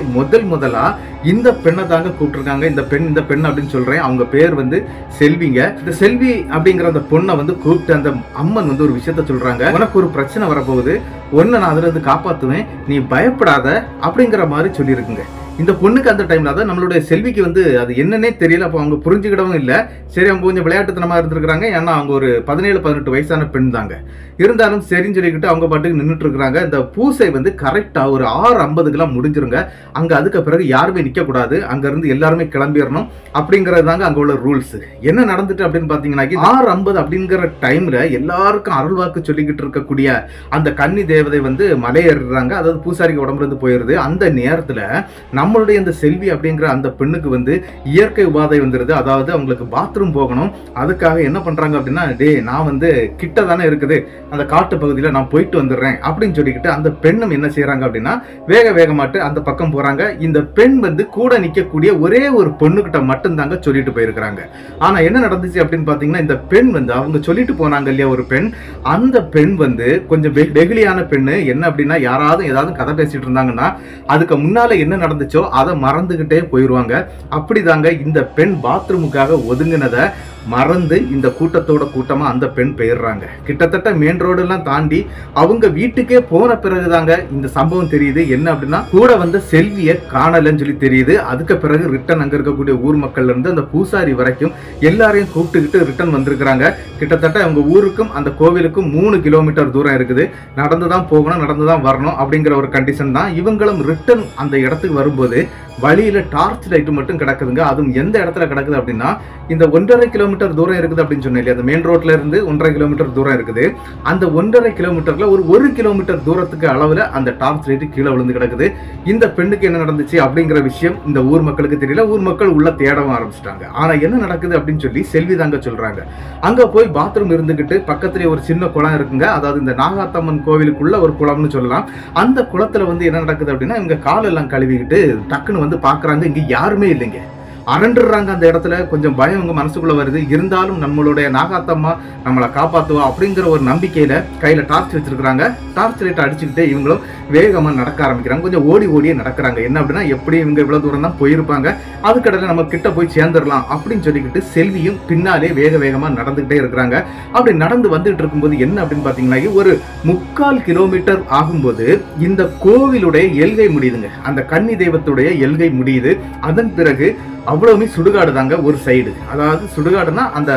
முதலா இந்த பெண்ணை தாங்க கூப்பிட்டுருக்காங்க. இந்த பெண் அப்படின்னு சொல்றேன். அவங்க பேர் வந்து செல்விங்க. இந்த செல்வி அப்படிங்கிற அந்த பொண்ணை வந்து கூப்பிட்டு அந்த அம்மன் வந்து ஒரு விஷயத்த சொல்றாங்க. உனக்கு ஒரு பிரச்சனை வரப்போகுது, ஒன்னு நான் அதுல இருந்து காப்பாத்துவேன், நீ பயப்படாத அப்படிங்கிற மாதிரி சொல்லியிருக்குங்க. இந்த பொண்ணுக்கு அந்த டைம்ல அதான் நம்மளுடைய செல்விக்கு வந்து அது என்னன்னே தெரியல. அப்போ அவங்க புரிஞ்சுக்கிடவும் இல்லை. சரி அவங்க கொஞ்சம் விளையாட்டுத்தனமா இருந்திருக்கிறாங்க. ஏன்னா அவங்க ஒரு 17-18 வயசான பெண் தாங்க. இருந்தாலும் சரின்னு சொல்லிக்கிட்டு அவங்க பாட்டுக்கு நின்றுட்டு இருக்கிறாங்க. இந்த பூசை வந்து கரெக்டா ஒரு 6:50 முடிஞ்சிருங்க. அங்க அதுக்கு பிறகு யாருமே நிக்க கூடாது, அங்க இருந்து எல்லாருமே கிளம்பிடணும் அப்படிங்கறது தாங்க அங்க உள்ள ரூல்ஸ். என்ன நடந்துட்டு அப்படின்னு பாத்தீங்கன்னா 6:50 அப்படிங்கிற டைம்ல எல்லாருக்கும் அருள்வாக்கு சொல்லிக்கிட்டு இருக்கக்கூடிய அந்த கன்னி தேவதை வந்து மலையேறுறாங்க. அதாவது பூசாரிக்கு உடம்புல இருந்து போயிருது. அந்த நேரத்துல நம்ம நம்மளுடைய இந்த செல்வி அப்படிங்கிற அந்த பெண்ணுக்கு வந்து இயற்கை உபாதை வந்துருது. அதாவது அவங்களுக்கு பாத்ரூம் போகணும். அதுக்காக என்ன பண்றாங்க அப்படின்னா, டே நான் வந்து கிட்ட தானே இருக்குது அந்த காட்டு பகுதியில் நான் போயிட்டு வந்துடுறேன் அப்படின்னு சொல்லிக்கிட்டு அந்த பெண்ணும் என்ன செய்யறாங்க அப்படின்னா வேகமாட்டு அந்த பக்கம் போறாங்க. இந்த பெண் வந்து கூட நிற்கக்கூடிய ஒரே ஒரு பொண்ணுகிட்ட மட்டும்தாங்க சொல்லிட்டு போயிருக்கிறாங்க. ஆனா என்ன நடந்துச்சு அப்படின்னு பாத்தீங்கன்னா, இந்த பெண் வந்து அவங்க சொல்லிட்டு போனாங்க இல்லையா ஒரு பெண், அந்த பெண் வந்து கொஞ்சம் வெகுளியான பெண்ணு. என்ன அப்படின்னா, யாராவது ஏதாவது கதை பேசிட்டு இருந்தாங்கன்னா அதுக்கு முன்னால என்ன நடந்துச்சோ அதை மறந்துகிட்டே போயிருவாங்க. அப்படிதாங்க இந்த பெண் பாத்ரூமுக்காக ஒதுங்கினதை மறந்து இந்த கூட்டத்தோட கூட்டமா அந்த பெண் போயிடுறாங்க. கிட்டத்தட்ட மெயின் ரோடு எல்லாம் தாண்டி அவங்க வீட்டுக்கே போன பிறகுதாங்க இந்த சம்பவம் தெரியுது. என்ன அப்படின்னா, கூட வந்த செல்வியை காணலன்னு சொல்லி தெரியுது. அதுக்கு பிறகு ரிட்டன் அங்க இருக்கக்கூடிய ஊர் மக்கள்ல இருந்து அந்த பூசாரி வரைக்கும் எல்லாரையும் கூப்பிட்டுக்கிட்டு ரிட்டன் வந்திருக்கிறாங்க. கிட்டத்தட்ட அவங்க ஊருக்கும் அந்த கோவிலுக்கும் 3 கிலோமீட்டர் தூரம் இருக்குது. நடந்துதான் போகணும், நடந்துதான் வரணும் அப்படிங்கிற ஒரு கண்டிஷன் தான். இவங்களும் ரிட்டன் அந்த இடத்துக்கு வரும்போது வழியில டார்ச் லைட் மட்டும் கிடக்குதுங்க. அதுவும் எந்த இடத்துல கிடக்குது அப்படின்னா, இந்த 1.5 கிலோமீட்டர் தூரம் இருக்குது அப்படின்னு சொன்னேன் இல்லையா, அந்த மெயின் ரோட்ல இருந்து 1.5 கிலோமீட்டர் தூரம் இருக்குது. அந்த 1.5 கிலோமீட்டர்ல ஒரு 1 கிலோமீட்டர் தூரத்துக்கு அளவுல அந்த டார்ச் லைட் கீழே விழுந்து கிடக்குது. இந்த பெண்ணுக்கு என்ன நடந்துச்சு அப்படிங்கிற விஷயம் இந்த ஊர் மக்களுக்கு தெரியல. ஊர் மக்கள் உள்ள தேடவும் ஆரம்பிச்சிட்டாங்க. ஆனா என்ன நடக்குது அப்படின்னு சொல்லி செல்வி தாங்க சொல்றாங்க. அங்க போய் பாத்ரூம் இருந்துகிட்டு பக்கத்துலயே ஒரு சின்ன குளம் இருக்குங்க. அதாவது இந்த நாகாத்தம்மன் கோவிலுக்குள்ள ஒரு குளம்னு சொல்லலாம். அந்த குளத்துல வந்து என்ன நடக்குது அப்படின்னா, இவங்க காலெல்லாம் கழுவிக்கிட்டு டக்குன்னு வந்து பாக்குறாங்க, இங்க யாருமே இல்லைங்க. அரண்டுறாங்க. அந்த இடத்துல கொஞ்சம் பயம் உங்க மனசுக்குள்ள வருது. இருந்தாலும் நம்மளுடைய நாகாத்தம்மா நம்மளை காப்பாத்துவா அப்படிங்கிற ஒரு நம்பிக்கையில கையில டார்ச் வச்சிருக்காங்க. டார்ச் லைட் அடிச்சுக்கிட்டே இவங்களும் வேகமா நடக்க ஆரம்பிக்கிறாங்க. கொஞ்சம் ஓடியே நடக்கிறாங்க. என்ன அப்படின்னா, எப்படி இவங்க இவ்வளவு தூரம் தான் போயிருப்பாங்க, அதுக்கடையில நம்ம கிட்ட போய் சேர்ந்துடலாம் அப்படின்னு சொல்லிக்கிட்டு செல்வியும் பின்னாலே வேகமா நடந்துகிட்டே இருக்கிறாங்க. அப்படி நடந்து வந்துட்டு இருக்கும்போது என்ன அப்படின்னு பாத்தீங்கன்னா, ஒரு 3/4 கிலோமீட்டர் ஆகும்போது இந்த கோவிலுடைய எல்கை முடியுதுங்க. அந்த கன்னி தெய்வத்துடைய எல்கை முடியுது. அதன் பிறகு அவ்வளவுமே சுடுகாடு தாங்க ஒரு சைடு. அதாவது சுடுகாடுனா அந்த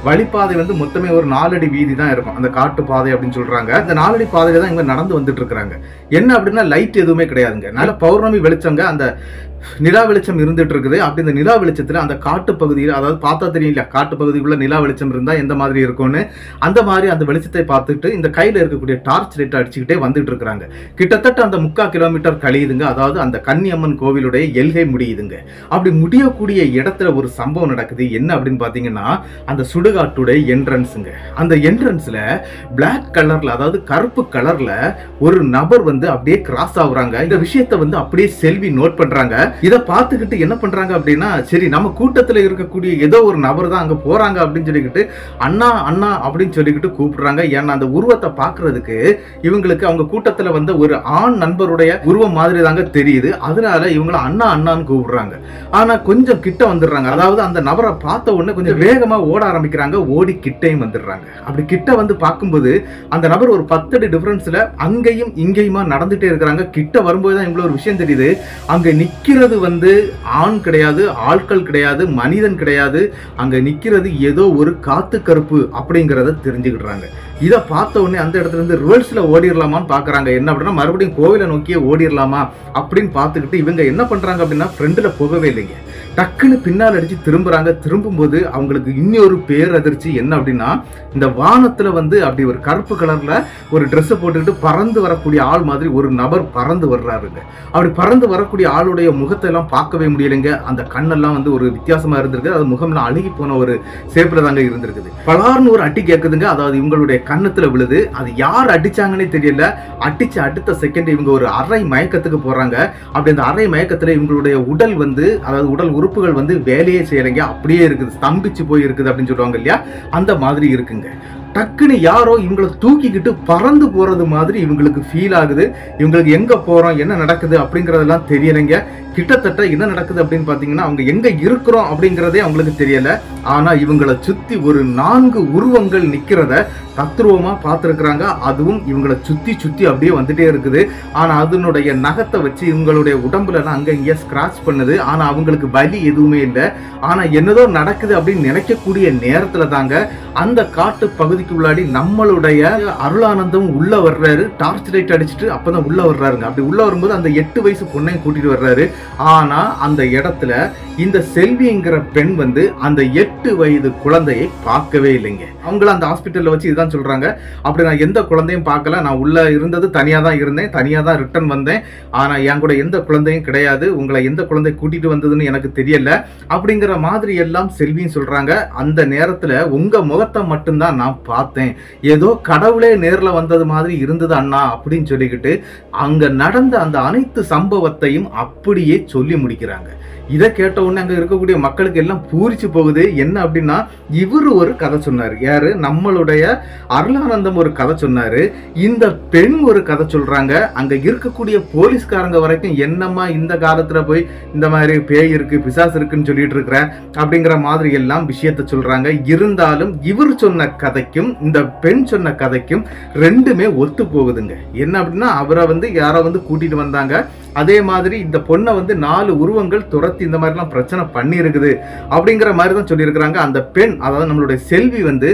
வழிப்பாதை வந்து மொத்தமே ஒரு 4 அடி வீதி தான் இருக்கும். அந்த காட்டு பாதை அப்படின்னு சொல்றாங்க. அந்த 4 அடி பாதையில தான் இவங்க நடந்து வந்துட்டு இருக்காங்க. என்ன அப்படின்னா, லைட் எதுவுமே கிடையாதுங்க. நல்ல பௌர்ணமி வெளிச்சங்க, அந்த நிலா வெளிச்சம் இருந்துட்டு இருக்குது. அப்படி இந்த நிலா வெளிச்சத்துல அந்த காட்டு பகுதியில், அதாவது பார்த்தா தெரியும் இல்லையா, காட்டு பகுதிக்குள்ள நிலா வெளிச்சம் இருந்தா எந்த மாதிரி இருக்கும்னு, அந்த மாதிரி அந்த வெளிச்சத்தை பார்த்துட்டு இந்த கையில இருக்கக்கூடிய டார்ச் லைட் அடிச்சுக்கிட்டே வந்துட்டு இருக்காங்க. கிட்டத்தட்ட அந்த 3/4 கிலோமீட்டர் கழியுதுங்க. அதாவது அந்த கன்னியம்மன் கோவிலுடைய எல்கை முடியுதுங்க. அப்படி முடியக்கூடிய இடத்துல ஒரு சம்பவம் நடக்குது. என்ன அப்படின்னு பாத்தீங்கன்னா, அந்த சுடுகாட்டுடைய என்ட்ரன்ஸுங்க. அந்த என்ட்ரன்ஸ்ல பிளாக் கலர்ல, அதாவது கருப்பு கலர்ல ஒரு நபர் வந்து அப்படியே கிராஸ் ஆகுறாங்க. இந்த விஷயத்தை வந்து அப்படியே செல்வி நோட் பண்றாங்க. இதை பார்த்துக்கிட்டு என்ன பண்றாங்க அப்படின்னா, சரி நம்ம கூட்டத்துல இருக்கக்கூடிய ஏதோ ஒரு நபர் தான் அங்க போறாங்க அப்படின்னு சொல்லிக்கிட்டு அண்ணா அண்ணா அப்படின்னு சொல்லிக்கிட்டு கூப்பிடுறாங்க. ஏன்னா அந்த உருவத்தை பாக்குறதுக்கு இவங்களுக்கு அவங்க கூட்டத்துல வந்த ஒரு ஆண் நண்பருடைய உருவம் மாதிரி தாங்க தெரியுது. அதனால இவங்களை அண்ணா அண்ணான்னு கூப்பிடுறாங்க. ஆனா கொஞ்சம் கிட்ட வந்துடுறாங்க. அதாவது அந்த நபரை பார்த்த உடனே கொஞ்சம் வேகமா ஓட ஆரம்பிக்கிறாங்க. ஓடி கிட்டையும் வந்துடுறாங்க. அப்படி கிட்ட வந்து பார்க்கும்போது அந்த நபர் ஒரு 10 அடி டிஃபரன்ஸ்ல அங்கேயும் இங்கேயுமா நடந்துட்டே இருக்கிறாங்க. கிட்ட வரும்போது தான் இவ்வளவு ஒரு விஷயம் தெரியுது. அங்க நிக்கிறது வந்து ஆண் கிடையாது, ஆட்கள் கிடையாது, மனிதன் கிடையாது. அங்க நிக்கிறது ஏதோ ஒரு காத்து கருப்பு அப்படிங்கறத தெரிஞ்சுக்கிடுறாங்க. இதை பார்த்த உடனே அந்த இடத்துல இருந்து ரிவர்ஸ்ல ஓடிடலாமான்னு பாக்குறாங்க. என்ன அப்படின்னா, மறுபடியும் கோவிலை நோக்கியே ஓடிடலாமா அப்படின்னு பார்த்துக்கிட்டு இவங்க என்ன பண்றாங்க அப்படின்னா, ஃப்ரெண்ட்ல போகவே இல்லைங்க. டக்குன்னு பின்னால் அடிச்சு திரும்புறாங்க. திரும்பும்போது அவங்களுக்கு இன்னொரு பேரதிர்ச்சி. என்ன அப்படின்னா, இந்த வானத்துல வந்து அப்படி ஒரு கருப்பு கலர்ல ஒரு ட்ரெஸ் போட்டுக்கிட்டு பறந்து வரக்கூடிய ஆள் மாதிரி ஒரு நபர் பறந்து வர்றாருங்க. அப்படி பறந்து வரக்கூடிய ஆளுடைய முகத்தை எல்லாம் பார்க்கவே முடியலைங்க. அந்த கண்ணெல்லாம் வந்து ஒரு வித்தியாசமா இருந்திருக்கு. அது முகம்லாம் அழுகி போன ஒரு சேப்புல தாங்க இருந்திருக்குது. பலார்னு ஒரு அடி கேட்குதுங்க. அதாவது இவங்களுடைய கண்ணத்துல விழுது. அது யார் அடிச்சாங்கன்னே தெரியல. அடிச்ச அடுத்த செகண்ட் இவங்க ஒரு அரை மயக்கத்துக்கு போறாங்க. அப்படி அந்த அரை மயக்கத்துல இவங்களுடைய உடல் வந்து, அதாவது உடல் உறுப்புகள் வந்து வேலையே செய்யலைங்க. அப்படியே இருக்குது, ஸ்தம்பிச்சு போய் இருக்குது அப்படின்னு சொல்லுவாங்க இல்லையா, அந்த மாதிரி இருக்குங்க. டக்குன்னு யாரோ இவங்களை தூக்கிக்கிட்டு பறந்து போறது மாதிரி இவங்களுக்கு ஃபீல் ஆகுது. இவங்களுக்கு எங்க போறோம், என்ன நடக்குது அப்படிங்கறதெல்லாம் தெரியலைங்க. கிட்டத்தட்ட என்ன நடக்குது அப்படின்னு பாத்தீங்கன்னா, அவங்க எங்க இருக்கிறோம் அப்படிங்கறதே அவங்களுக்கு தெரியல. ஆனா இவங்களை சுத்தி ஒரு 4 உருவங்கள் நிக்கிறத தத்ரூபமா பார்த்திருக்கிறாங்க. அதுவும் இவங்களை சுத்தி அப்படியே வந்துட்டே இருக்குது. ஆனா அதனுடைய நகத்தை வச்சு இவங்களுடைய உடம்புல எல்லாம் அங்க இங்க ஸ்கிராச் பண்ணுது. ஆனா அவங்களுக்கு வலி எதுவுமே இல்லை. ஆனா என்னதோ நடக்குது அப்படின்னு நினைக்கக்கூடிய நேரத்துல தாங்க அந்த காட்டு பகுதிக்கு வினாடிக்கு உள்ளாடி நம்மளுடைய அருளானந்தம் உள்ள வர்றாரு. டார்ச் லைட் அடிச்சுட்டு அப்பதான் உள்ள வர்றாருங்க. அப்படி உள்ள வரும்போது அந்த 8 வயசு பொண்ணையும் கூட்டிட்டு வர்றாரு. ஆனா அந்த இடத்துல இந்த செல்விங்கிற பெண் வந்து அந்த 8 வயது குழந்தையை பார்க்கவே இல்லைங்க. அவங்கள அந்த ஹாஸ்பிட்டல்ல வச்சு இதுதான் சொல்றாங்க, அப்படி நான் எந்த குழந்தையும் பார்க்கல, நான் உள்ள இருந்தது தனியா தான் இருந்தேன், தனியா தான் ரிட்டர்ன் வந்தேன், ஆனா என் கூட எந்த குழந்தையும் கிடையாது, உங்களை எந்த குழந்தை கூட்டிட்டு வந்ததுன்னு எனக்கு தெரியல அப்படிங்கிற மாதிரி எல்லாம் செல்வியும் சொல்றாங்க. அந்த நேரத்துல உங்க முகத்தை மட்டும்தான் நான் பார்த்தேன், ஏதோ கடவுளே நேர்ல வந்தது மாதிரி இருந்தது அண்ணா அப்படின்னு சொல்லிக்கிட்டு அங்க நடந்த அந்த அனைத்து சம்பவத்தையும் அப்படியே சொல்லி முடிக்கிறாங்க. இதை கேட்ட உடனே அங்க இருக்கக்கூடிய மக்களுக்கு எல்லாம் பூரிச்சு போகுது. என்ன அப்படின்னா, இவரு ஒரு கதை சொன்னாரு, யாரு, நம்மளுடைய அருளானந்தம் ஒரு கதை சொன்னாரு, இந்த பெண் ஒரு கதை சொல்றாங்க. அங்க இருக்கக்கூடிய போலீஸ்காரங்க வரைக்கும் என்னம்மா இந்த காலத்துல போய் இந்த மாதிரி பேய் இருக்கு பிசாசு இருக்குன்னு சொல்லிட்டு இருக்கிற அப்படிங்கிற மாதிரி எல்லாம் விஷயத்த சொல்றாங்க. இருந்தாலும் இவர் சொன்ன கதைக்கும் இந்த பெண் சொன்ன கதைக்கும் ரெண்டுமே ஒத்து போகுதுங்க. என்ன அப்படின்னா, அவரை வந்து யாரோ வந்து கூட்டிட்டு வந்தாங்க, அதே மாதிரி இந்த பொண்ணை வந்து 4 உருவங்கள் துரத்தி இந்த மாதிரிலாம் பிரச்சனை பண்ணி இருக்குது அப்படிங்கிற மாதிரி தான் சொல்லியிருக்கிறாங்க. அந்த பெண், அதாவது நம்மளுடைய செல்வி வந்து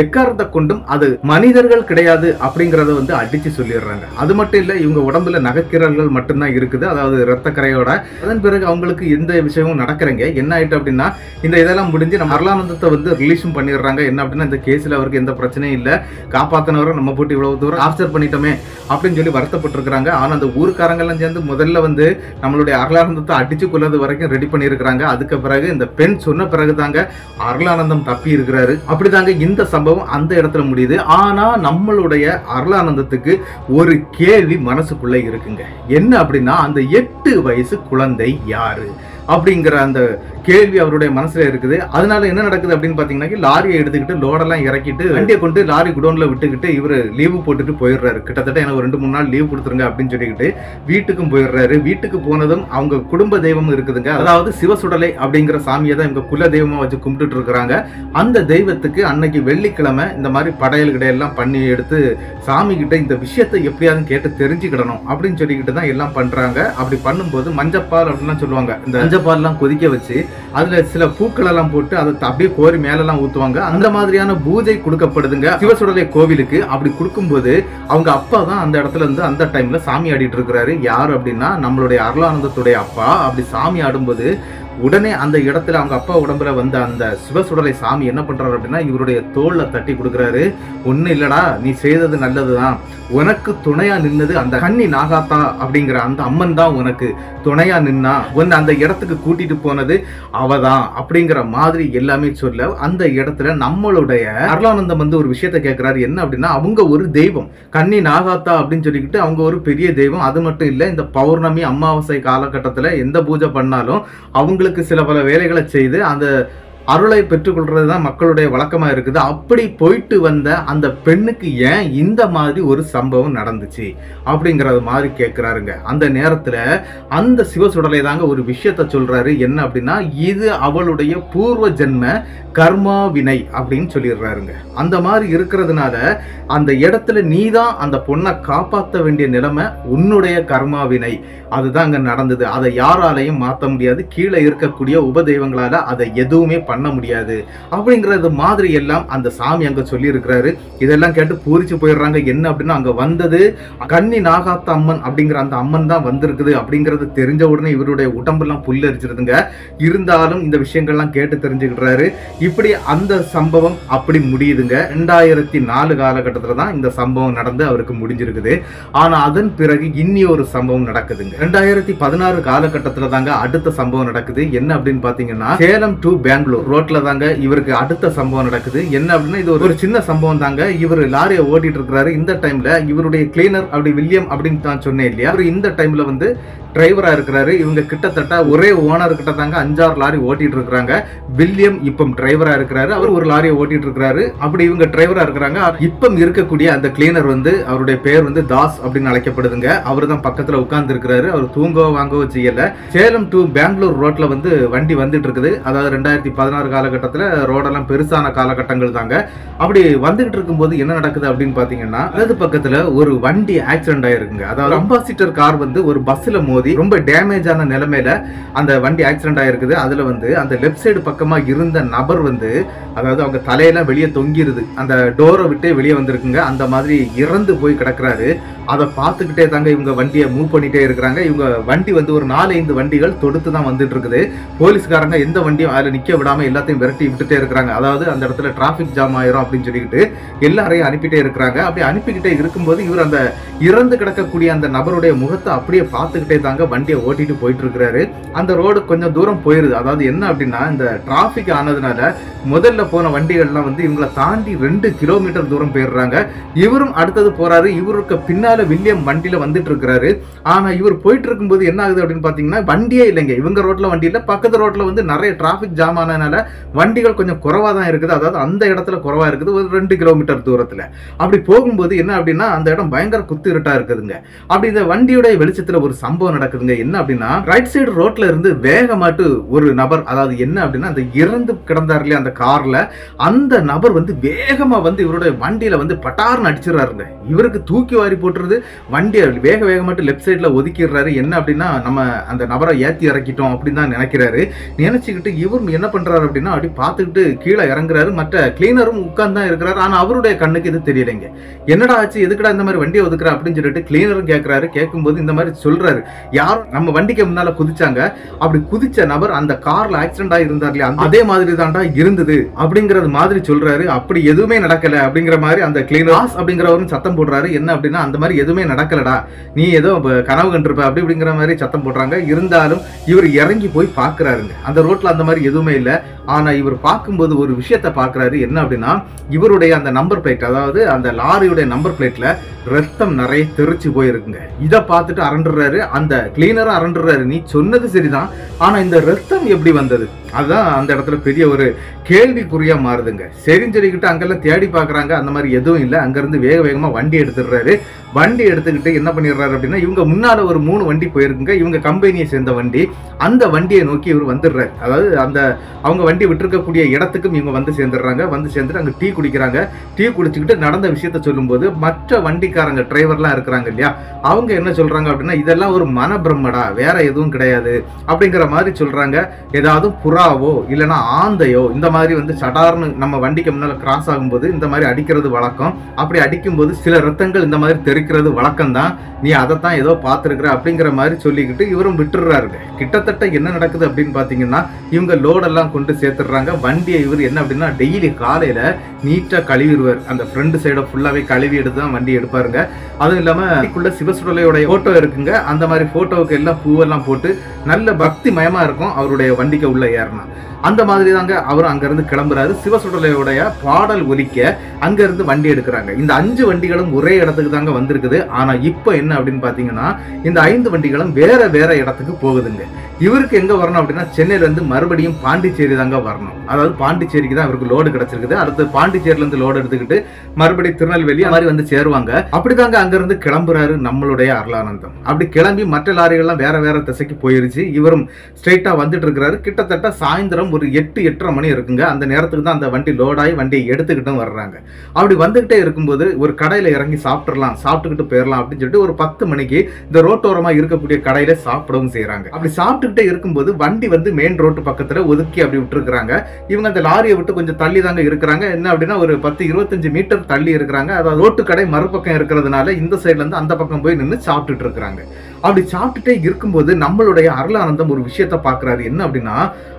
எக்காரத்தை கொண்டும் அது மனிதர்கள் கிடையாது அப்படிங்கறத வந்து அடிச்சு சொல்லிடுறாங்க. அது மட்டும் இல்ல, இவங்க உடம்புல நகைக்கீரல்கள் மட்டும்தான் இருக்குது, அதாவது ரத்த கரையோட. அதன் பிறகு அவங்களுக்கு எந்த விஷயமும் நடக்கிறங்க. என்ன ஆயிட்டு அப்படின்னா, இந்த இதெல்லாம் முடிஞ்சு நம்ம அருளானந்தத்தை வந்து ரிலீஸும் பண்ணிடுறாங்க. என்ன அப்படின்னா, இந்த கேஸ்ல அவருக்கு எந்த பிரச்சனையும் இல்லை, காப்பாத்தினவரை நம்ம போட்டு இவ்வளவு தூரம் டார்ச்சர் பண்ணிட்டோமே அப்படின்னு சொல்லி வருத்தப்பட்டிருக்கிறாங்க. ஆனா அந்த ஊருக்காரங்க எல்லாம் சேர்ந்து முதல்ல வந்து நம்மளுடைய அருளானந்தத்தை அடிச்சு கொள்ளது வரைக்கும் ரெடி பண்ணியிருக்கிறாங்க. அதுக்கு பிறகு இந்த பெண் சொன்ன பிறகுதாங்க அருளானந்தம் தப்பி இருக்கிறாரு. அப்படிதாங்க இந்த அந்த இடத்துல முடியுது. ஆனா நம்மளுடைய அருளானந்தத்துக்கு ஒரு கேள்வி மனசுக்குள்ள இருக்குங்க. என்ன அப்படின்னா, அந்த 8 வயசு குழந்தை யாரு அப்படிங்கிற அந்த கேள்வி அவருடைய மனசுல இருக்குது. அதனால என்ன நடக்குது அப்படின்னு பாத்தீங்கன்னா, லாரியை எடுத்துக்கிட்டு லோடெல்லாம் இறக்கிட்டு வண்டியை கொண்டு லாரி குடோன்ல விட்டுக்கிட்டு இவரு லீவு போட்டுட்டு போயிடுறாரு. கிட்டத்தட்ட எனக்கு 2-3 நாள் லீவ் கொடுத்துருங்க அப்படின்னு சொல்லிக்கிட்டு வீட்டுக்கும் போயிடுறாரு. வீட்டுக்கு போனதும் அவங்க குடும்ப தெய்வம் இருக்குதுங்க, அதாவது சிவசுடலை அப்படிங்கிற சாமியை தான் இவங்க குல தெய்வமா வச்சு கும்பிட்டு இருக்கிறாங்க. அந்த தெய்வத்துக்கு அன்னைக்கு வெள்ளிக்கிழமை இந்த மாதிரி படையல் கிடையெல்லாம் பண்ணி எடுத்து சாமி கிட்ட இந்த விஷயத்தை எப்படியாவது கேட்டு தெரிஞ்சுக்கிடணும் அப்படின்னு சொல்லிக்கிட்டு தான் எல்லாம் பண்றாங்க. அப்படி பண்ணும்போது மஞ்சப்பால் அப்படின்லாம் சொல்லுவாங்க, இந்த மஞ்சப்பால் எல்லாம் கொதிக்க வச்சு அதுல சில பூக்கள் எல்லாம் போட்டு அதை அப்படியே கோரி மேலெல்லாம் ஊத்துவாங்க. அந்த மாதிரியான பூஜை கொடுக்கப்படுதுங்க சிவசுடலை கோவிலுக்கு. அப்படி கொடுக்கும்போது அவங்க அப்பா தான் அந்த இடத்துல இருந்து அந்த டைம்ல சாமி ஆடிட்டு இருக்கிறாரு. யார் அப்படின்னா, நம்மளுடைய அருளானந்தத்துடைய அப்பா. அப்படி சாமி ஆடும்போது உடனே அந்த இடத்துல அவங்க அப்பா உடம்புல வந்த அந்த சிவசுடலை சாமி என்ன பண்றாரு அப்படின்னா, இவருடைய தோல்ல தட்டி கொடுக்குறாரு. ஒண்ணு இல்லடா, நீ செய்தது நல்லதுதான், உனக்கு துணையா நின்னது அந்த கன்னி நாகாத்தா அப்படிங்கிற அந்த அம்மன் தான் உனக்கு துணையா நின்னா, உன்னை அந்த இடத்துக்கு கூட்டிட்டு போனது அவதான் அப்படிங்கிற மாதிரி எல்லாமே சொல்ல அந்த இடத்துல நம்மளுடைய அருளானந்தம் வந்து ஒரு விஷயத்த கேட்கிறாரு. என்ன அப்படின்னா, அவங்க ஒரு தெய்வம், கன்னி நாகாத்தா அப்படின்னு சொல்லிக்கிட்டு அவங்க ஒரு பெரிய தெய்வம். அது மட்டும் இல்ல, இந்த பௌர்ணமி அமாவாசை காலகட்டத்துல எந்த பூஜை பண்ணாலும் அவங்க சில பல வேலைகளை செய்து அந்த அருளை பெற்றுக்கொள்றது தான் மக்களுடைய வழக்கமா இருக்குது. அப்படி போயிட்டு வந்த அந்த பெண்ணுக்கு ஏன் இந்த மாதிரி ஒரு சம்பவம் நடந்துச்சு அப்படிங்கறது மாதிரி கேட்கிறாருங்க. அந்த நேரத்துல அந்த சிவசுடலை தாங்க ஒரு விஷயத்த சொல்றாரு. என்ன அப்படின்னா, இது அவளுடைய பூர்வ ஜென்ம கர்மா வினை அப்படின்னு சொல்லிடுறாருங்க. அந்த மாதிரி இருக்கிறதுனால அந்த இடத்துல நீதான் அந்த பொண்ணை காப்பாற்ற வேண்டிய நிலைமை, உன்னுடைய கர்மா வினை அதுதான் அங்க நடந்தது. அதை யாராலையும் மாற்ற முடியாது, கீழே இருக்கக்கூடிய உபதெய்வங்களால அதை எதுவுமே பண்ண முடியாது அப்படிங்கிறது மாதிரி எல்லாம் அந்த சாமி அங்க சொல்லி இருக்கிறாரு. இதெல்லாம் கேட்டு பூரிச்சு போயிடுறாங்க. என்ன அப்படின்னா, அங்க வந்தது கன்னி நாகாத்த அம்மன் அப்படிங்கிற அந்த அம்மன் தான் வந்திருக்குது அப்படிங்கிறது தெரிஞ்ச உடனே இவருடைய உடம்பெல்லாம் புல்லரிச்சிருதுங்க. இருந்தாலும் இந்த விஷயங்கள்லாம் கேட்டு தெரிஞ்சுக்கிறாரு. இப்படி அந்த சம்பவம் அப்படி முடியுதுங்க. 2004 காலகட்டத்துல தான் இந்த சம்பவம் நடந்து அவருக்கு முடிஞ்சிருக்குது. ஆனா அதன் பிறகு இன்னி ஒரு சம்பவம் நடக்குதுங்க. 2016 காலகட்டத்துல தாங்க அடுத்த சம்பவம் நடக்குது. என்ன அப்படின்னு பாத்தீங்கன்னா, சேலம் டு பெங்களூர் ரோட்ல தாங்க இவருக்கு அடுத்த சம்பவம் நடக்குது. என்ன அப்படின்னா, இது ஒரு சின்ன சம்பவம் தாங்க. இவர் லாரியை ஓட்டிட்டு இருக்கிறாரு. இந்த டைம்ல இவருடைய கிளீனர் அப்படி வில்லியம் அப்படின்னு தான் சொன்னேன் இல்லையா, இந்த டைம்ல வந்து டிரைவரா இருக்கிறாரு. இவங்க கிட்டத்தட்ட ஒரே ஓனர் கிட்ட தாங்க 5-6 லாரி ஓட்டிட்டு இருக்கிறாங்க. வில்லியம் இப்ப டிரைவரா இருக்கிறாரு, அவர் ஒரு லாரியை ஓட்டிட்டு இருக்கிறாரு. அப்படி இவங்க டிரைவரா இருக்கிறாங்க. இப்ப இருக்கக்கூடிய அந்த கிளீனர் வந்து அவருடைய பேர் வந்து தாஸ் அப்படின்னு அழைக்கப்படுதுங்க. அவர் தான் பக்கத்துல உட்கார்ந்து இருக்கிறாரு. அவர் தூங்கவோ வாங்கவோ செய்யல. சேலம் டு பெங்களூர் ரோட்ல வந்து வண்டி வந்துட்டு இருக்குது. அதாவது 2016 2016 காலகட்டத்தில் ரோடெல்லாம் பெருசான காலகட்டங்கள் தாங்க. அப்படி வந்துகிட்டு இருக்கும்போது என்ன நடக்குது அப்படின்னு பாத்தீங்கன்னா, வலது பக்கத்துல ஒரு வண்டி ஆக்சிடென்ட் ஆயிருக்குங்க. அதாவது அம்பாசிடர் கார் வந்து ஒரு பஸ்ல மோதி ரொம்ப டேமேஜ் ஆன நிலைமையில அந்த வண்டி ஆக்சிடென்ட் ஆயிருக்குது. அதுல வந்து அந்த லெப்ட் சைடு பக்கமா இருந்த நபர் வந்து, அதாவது அவங்க தலையெல்லாம் வெளியே தொங்கிருது, அந்த டோரை விட்டு வெளியே வந்திருக்குங்க. அந்த மாதிரி இறந்து போய் கிடக்குறாரு. அதை பார்த்துக்கிட்டே தாங்க இவங்க வண்டியை மூவ் பண்ணிட்டே இருக்கிறாங்க. இவங்க வண்டி வந்து ஒரு 4-5 வண்டிகள் தொடுத்து தான் வந்துட்டு இருக்குது. போலீஸ்காரங்க எந்த வண்டியும் அதில் நிக்க விடாம எல்லாத்தையும் விரட்டி விட்டுட்டே இருக்கிறாங்க. அதாவது அந்த இடத்துல டிராபிக் ஜாம் ஆயிரும் அப்படின்னு சொல்லிக்கிட்டு எல்லாரையும் அனுப்பிட்டே இருக்கிறாங்க. அப்படி அனுப்பிக்கிட்டே இருக்கும்போது இவர் அந்த இறந்து கிடக்கக்கூடிய அந்த நபருடைய முகத்தை அப்படியே பார்த்துக்கிட்டே தாங்க வண்டியை ஓட்டிட்டு போயிட்டு இருக்கிறாரு. அந்த ரோடு கொஞ்சம் தூரம் போயிருது. அதாவது என்ன அப்படின்னா, இந்த டிராபிக் ஆனதுனால முதல்ல போன வண்டிகள்லாம் வந்து இவங்களை தாண்டி 2 கிலோமீட்டர் தூரம் போயிடுறாங்க. இவரும் அடுத்தது போறாரு. இவருக்கு பின்னால வில்லியம் வண்டியில வந்துட்டு இருக்கிறாரு. ஆனா இவர் போயிட்டு இருக்கும்போது என்ன ஆகுது அப்படின்னு பாத்தீங்கன்னா, வண்டியே இல்லைங்க. இவங்க ரோட்ல வண்டி இல்ல, பக்கத்து ரோட்ல வந்து நிறைய டிராபிக் ஜாம் ஆனதுனால வண்டிகள் கொஞ்சம் குறைவா தான் இருக்குது. அதாவது அந்த இடத்துல குறைவா இருக்குது, ஒரு 2 கிலோமீட்டர் தூரத்துல. அப்படி போகும்போது என்ன அப்படின்னா, அந்த இடம் பயங்கர குத்து இருட்டா இருக்குதுங்க. அப்படி இந்த வண்டியுடைய வெளிச்சத்துல ஒரு சம்பவம் நடக்குதுங்க. என்ன அப்படின்னா, ரைட் சைடு ரோட்ல இருந்து வேகமாட்டு ஒரு நபர், அதாவது என்ன அப்படின்னா, அந்த இறந்து கிடந்தார் இல்லையா அந்த கார்ல, அந்த நபர் வந்து வேகமா வந்து இவருடைய வண்டியில வந்து பட்டார்னு அடிச்சிடறாருங்க. இவருக்கு தூக்கி வாரி போட்டுறது, வண்டியை வேக வேகமாட்டு லெப்ட் சைட்ல ஒதுக்கிடுறாரு. என்ன அப்படின்னா, நம்ம அந்த நபரை ஏத்தி இறக்கிட்டோம் அப்படின்னு தான் நினைக்கிறாரு. நினைச்சுக்கிட்டு இவரும் என்ன பண்றாரு அப்படின்னா, அப்படி பார்த்துக்கிட்டு கீழே இறங்குறாரு. மற்ற கிளீனரும் உட்கார்ந்து தான் இருக்கிறாரு. ஆனா அவருடைய கண்ணுக்கு இது தெரியலைங்க. என்னடா ஆச்சு, எதுக்குடா இந்த மாதிரி வண்டியை ஒதுக்குற அப்படின்னு சொல்லிட்டு கிளீனரும் கேட்கிறாரு. கேட்கும்போது இந்த மாதிரி சொல்றாரு, யாரும் நம்ம வண்டிக்கு முன்னால குதிச்சாங்க, அப்படி குதிச்ச நபர் அந்த கார்ல ஆக்சிடென்ட் ஆகி இருந்தார் இல்லையா, அதே மாதிரி தான்டா இருந்தது அப்படிங்கறது மாதிரி சொல்றாரு. அப்படி எதுவுமே நடக்கல அப்படிங்கிற மாதிரி அந்த கிளீனர் அப்படிங்கிறவரும் சத்தம் போடுறாரு. என்ன அப்படின்னா, அந்த மாதிரி எதுவுமே நடக்கலடா, நீ ஏதோ கனவு கண்டிருப்ப அப்படி அப்படிங்கிற மாதிரி சத்தம் போடுறாங்க. இருந்தாலும் இவர் இறங்கி போய் பாக்குறாருங்க. அந்த ரோட்ல அந்த மாதிரி எதுவுமே இல்லை. ஆனா இவர் பார்க்கும்போது ஒரு விஷயத்த பாக்குறாரு. என்ன அப்படின்னா, இவருடைய அந்த நம்பர் பிளேட், அதாவது அந்த லாரியுடைய நம்பர் பிளேட்ல ரத்தம் நிறைய தெரிச்சு போயிருக்குங்க. இதை பார்த்துட்டு அரண்டுறாரு. அந்த கிளீனரும் அரண்டுறாரு, நீ சொன்னது சரிதான், ஆனா இந்த ரத்தம் எப்படி வந்தது? அதுதான் அந்த இடத்துல பெரிய ஒரு கேள்விக்குறியா மாறுதுங்க. சரின்னு சொல்லிக்கிட்டு அங்கெல்லாம் தேடி பாக்குறாங்க. அந்த மாதிரி எதுவும் இல்லை. அங்கிருந்து வேக வேகமா வண்டி எடுத்துடுறாரு. வண்டி எடுத்துக்கிட்டு என்ன பண்ணிடுறாரு அப்படின்னா, இவங்க முன்னால ஒரு 3 வண்டி போயிருக்குங்க. இவங்க கம்பெனியை சேர்ந்த வண்டி. அந்த வண்டியை நோக்கி இவர் வந்துடுறாரு. அதாவது அந்த அவங்க வண்டி விட்டுருக்கக்கூடிய இடத்துக்கும் இவங்க வந்து சேர்ந்துடுறாங்க. வந்து சேர்ந்துட்டு அங்க டீ குடிக்கிறாங்க. டீ குடிச்சுக்கிட்டு நடந்த விஷயத்த சொல்லும்போது மற்ற வண்டிக்காரங்க டிரைவர்லாம் இருக்கிறாங்க இல்லையா, அவங்க என்ன சொல்றாங்க அப்படின்னா, இதெல்லாம் ஒரு மனப்பிரம்மடா, வேற எதுவும் கிடையாது அப்படிங்கிற மாதிரி சொல்றாங்க. ஏதாவது புறாவோ இல்லைன்னா ஆந்தையோ இந்த மாதிரி வந்து சடார்னு நம்ம வண்டிக்கு முன்னால கிராஸ் ஆகும்போது இந்த மாதிரி அடிக்கிறது வழக்கம். அப்படி அடிக்கும்போது சில ரத்தங்கள் இந்த மாதிரி தெரிக்கிறது வழக்கம் தான், நீ அதைத்தான் ஏதோ பார்த்துருக்குற அப்படிங்கிற மாதிரி சொல்லிக்கிட்டு இவரும் விட்டுறாருங்க. கிட்டத்தட்ட என்ன நடக்குது அப்படின்னு பாத்தீங்கன்னா, இவங்க லோடெல்லாம் கொண்டு சேர்த்துடுறாங்க. வண்டியை இவர் என்ன அப்படின்னா, டெய்லி காலையில நீட்டா கழுவிடுவார். அந்த ஃப்ரண்ட் சைடை ஃபுல்லாவே கழுவி எடுத்து தான் வண்டி எடுப்பாருங்க. அதுவும் இல்லாம சிவசுடலையோட போட்டோ இருக்குங்க. அந்த மாதிரி போட்டோவுக்கு எல்லாம் பூவெல்லாம் போட்டு நல்ல பக்தி மயமா இருக்கும் அவருடைய வண்டிக்கு உள்ள ஏறணும். அந்த மாதிரி தாங்க அவர் அங்கிருந்து கிளம்புறாரு. சிவசுடலையோடைய பாடல் ஒலிக்க அங்கிருந்து வண்டி எடுக்கிறாங்க. இந்த 5 வண்டிகளும் ஒரே இடத்துக்கு தாங்க வந்திருக்குது. ஆனா இப்போ என்ன அப்படின்னு பாத்தீங்கன்னா, இந்த 5 வண்டிகளும் வேற வேற இடத்துக்கு போகுதுங்க. இவருக்கு எங்க வரணும் அப்படின்னா, சென்னையில இருந்து மறுபடியும் பாண்டிச்சேரி தாங்க வரணும். அதாவது பாண்டிச்சேரிக்கு தான் இவருக்கு லோடு கிடைச்சிருக்குது. அடுத்து பாண்டிச்சேரியில இருந்து லோடு எடுத்துக்கிட்டு மறுபடியும் திருநெல்வேலி மாதிரி வந்து சேருவாங்க. அப்படிதாங்க அங்கிருந்து கிளம்புறாரு நம்மளுடைய அருளானந்தம். அப்படி கிளம்பி மற்ற லாரிகள்லாம் வேற வேற திசைக்கு போயிருச்சு. இவரும் ஸ்ட்ரெயிட்டா வந்துட்டு இருக்கிறாரு. கிட்டத்தட்ட சாயந்தரம் ஒரு 8-8:30 மணி இருக்குங்க. அந்த நேரத்துக்கு தான் அந்த வண்டி லோடாகி வண்டியை எடுத்துக்கிட்டும் வர்றாங்க. அப்படி வந்துகிட்டே இருக்கும்போது ஒரு கடையில இறங்கி சாப்பிட்டுறலாம், சாப்பிட்டுக்கிட்டு போயிடலாம் அப்படின்னு சொல்லிட்டு ஒரு 10 மணிக்கு இந்த ரோட்டோரமா இருக்கக்கூடிய கடையில சாப்பிடவும் செய்யறாங்க. அப்படி சாப்பிட்டுக்கிட்டே இருக்கும்போது வண்டி வந்து மெயின் ரோட்டு பக்கத்துல ஒதுக்கி அப்படி விட்டுருக்காங்க. இவங்க அந்த லாரியை விட்டு கொஞ்சம் தள்ளி தாங்க இருக்கிறாங்க. என்ன அப்படின்னா, ஒரு 10-25 மீட்டர் தள்ளி இருக்கிறாங்க. அதாவது ரோட்டு கடை மறுபக்கம் இருக்கிறதுனால இந்த சைட்ல இருந்து அந்த பக்கம் போய் நின்று சாப்பிட்டுட்டு இருக்கிறாங்க. அப்படி சாப்பிட்டுட்டே இருக்கும்போது நம்மளுடைய அருளானந்தம் ஒரு விஷயத்த பாக்குறாரு. என்ன அப்படின்னா,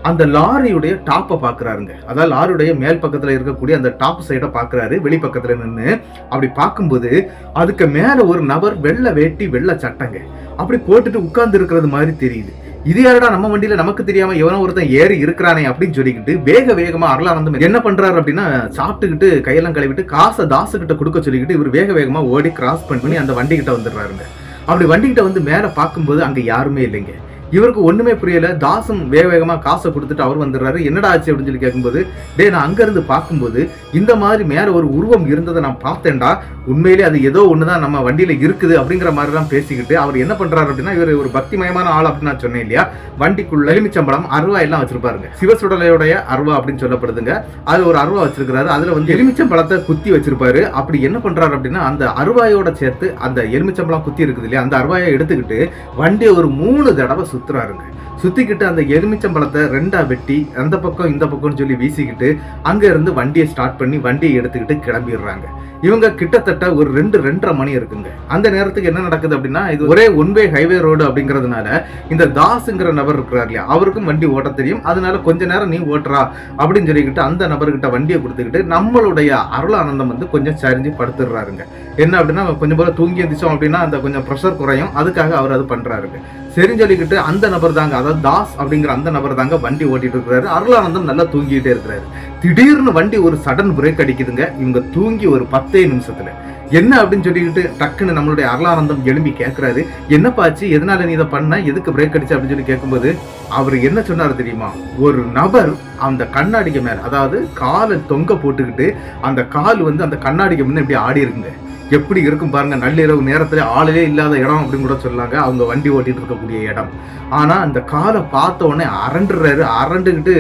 அந்த லாரியுடைய டாப்பை பாக்குறாருங்க. அதாவது லாரியுடைய மேல் பக்கத்துல இருக்கக்கூடிய அந்த டாப் சைடை பாக்குறாரு. வெளி பக்கத்துல நின்று அப்படி பார்க்கும்போது அதுக்கு மேல ஒரு நபர் வெள்ளை வேட்டி வெள்ளை சட்டைங்க அப்படி போட்டுட்டு உட்கார்ந்து இருக்கிறது மாதிரி தெரியுது. இது யாரடா நம்ம வண்டியில நமக்கு தெரியாம எவனோ ஒருத்தன் ஏறி இருக்கிறானே அப்படின்னு சொல்லிக்கிட்டு வேக வேகமா அருளானந்தம் என்ன பண்றாரு அப்படின்னா, சாப்பிட்டுக்கிட்டு கையெல்லாம் கழுவிட்டு காசை தாசுகிட்ட கொடுக்க சொல்லிக்கிட்டு இவர் வேக வேகமா ஓடி கிராஸ் பண்ணி அந்த வண்டி கிட்ட வந்துடுறாருங்க. அப்படி வண்டிகிட்ட வந்து மேல பார்க்கும்போது அங்க யாருமே இல்லைங்க. இவருக்கு ஒண்ணுமே புரியல. தாசும் வேக வேகமா காசை கொடுத்துட்டு அவர் வந்துடுறாரு. என்னடா ஆச்சு அப்படின்னு சொல்லி கேட்கும்போது, டே நான் அங்க இருந்து பார்க்கும்போது இந்த மாதிரி மேல ஒரு உருவம் இருந்ததை நான் பார்த்தேன்டா, உண்மையிலே அது ஏதோ ஒண்ணுதான் நம்ம வண்டியில இருக்குது அப்படிங்கிற மாதிரி எல்லாம் பேசிக்கிட்டு அவர் என்ன பண்றாரு அப்படின்னா, இவர் ஒரு பக்திமயமான ஆள் அப்படின்னு நான் சொன்னேன் இல்லையா, வண்டிக்குள்ள எலுமிச்சம்பழம் அருவா எல்லாம் வச்சிருப்பாருங்க. சிவசுடலையுடைய அருவா அப்படின்னு சொல்லப்படுதுங்க. அதுல ஒரு அருவா வச்சிருக்கிறாரு. அதுல வந்து எலுமிச்சம்பழத்தை குத்தி வச்சிருப்பாரு. அப்படி என்ன பண்றாரு அப்படின்னா, அந்த அருவாயோட சேர்த்து அந்த எலுமிச்சம்பழம் குத்தி இருக்குது இல்லையா, அந்த அருவாயை எடுத்துக்கிட்டு வண்டியை ஒரு 3 தடவை சுத்துறாருங்க. சுத்திக்கிட்டு அந்த எலுமிச்சம்பழத்தை 2ஆ வெட்டி அந்த பக்கம் இந்த பக்கம்னு சொல்லி வீசிக்கிட்டு அங்க இருந்து வண்டியை ஸ்டார்ட் பண்ணி வண்டியை எடுத்துக்கிட்டு கிளம்பிடுறாங்க. இவங்க கிட்டத்தட்ட ஒரு 2-2:30 மணி இருக்குங்க. அந்த நேரத்துக்கு என்ன நடக்குது அப்படின்னா, இது ஒரே ஒன் வே ஹைவே ரோடு அப்படிங்கிறதுனால இந்த தாஸ்ங்கிற நபர் இருக்கிறார் இல்லையா, அவருக்கும் வண்டி ஓட்ட தெரியும். அதனால கொஞ்ச நேரம் நீ ஓட்டுறா அப்படின்னு சொல்லிக்கிட்டு அந்த நபர்கிட்ட வண்டியை கொடுத்துக்கிட்டு நம்மளுடைய அருளானந்தம் வந்து கொஞ்சம் சரிஞ்சு படுத்துடுறாருங்க. என்ன அப்படின்னா, கொஞ்சம் போல தூங்கி எந்திரிச்சோம் அப்படின்னா அந்த கொஞ்சம் ப்ரெஷர் குறையும், அதுக்காக அவர் அது பண்றாருங்க. சரின்னு சொல்லிக்கிட்டு அந்த நபர் தாங்க, அதாவது தாஸ் அப்படிங்கிற அந்த நபர் தாங்க வண்டி ஓட்டிட்டு இருக்கிறாரு. அருளானந்தம் நல்லா தூங்கிட்டே இருக்கிறாரு. திடீர்னு வண்டி ஒரு சடன் பிரேக் அடிக்குதுங்க. இவங்க தூங்கி ஒரு 10 நிமிஷத்துல என்ன அப்படின்னு சொல்லிக்கிட்டு டக்குன்னு நம்மளுடைய அருளானந்தம் எழும்பி கேட்கிறாரு, என்னப்பாச்சு, எதனால நீ இதை பண்ண, எதுக்கு பிரேக் அடிச்சு அப்படின்னு சொல்லி கேட்கும்போது அவர் என்ன சொன்னாரு தெரியுமா, ஒரு நபர் அந்த கண்ணாடிக்கு மேல, அதாவது காலை தொங்க போட்டுக்கிட்டு அந்த கால் வந்து அந்த கண்ணாடிக்கு முன்ன இப்படி ஆடி இருக்குங்க. எப்படி இருக்கும் பாருங்க, நள்ளிரவு நேரத்துல ஆளே இல்லாத இடம் அப்படின்னு கூட சொல்லாங்க, அவங்க வண்டி ஓட்டிட்டு இருக்கக்கூடிய இடம். ஆனா அந்த காலை பார்த்த உடனே அரண்டுறாரு. அரண்டுகிட்டு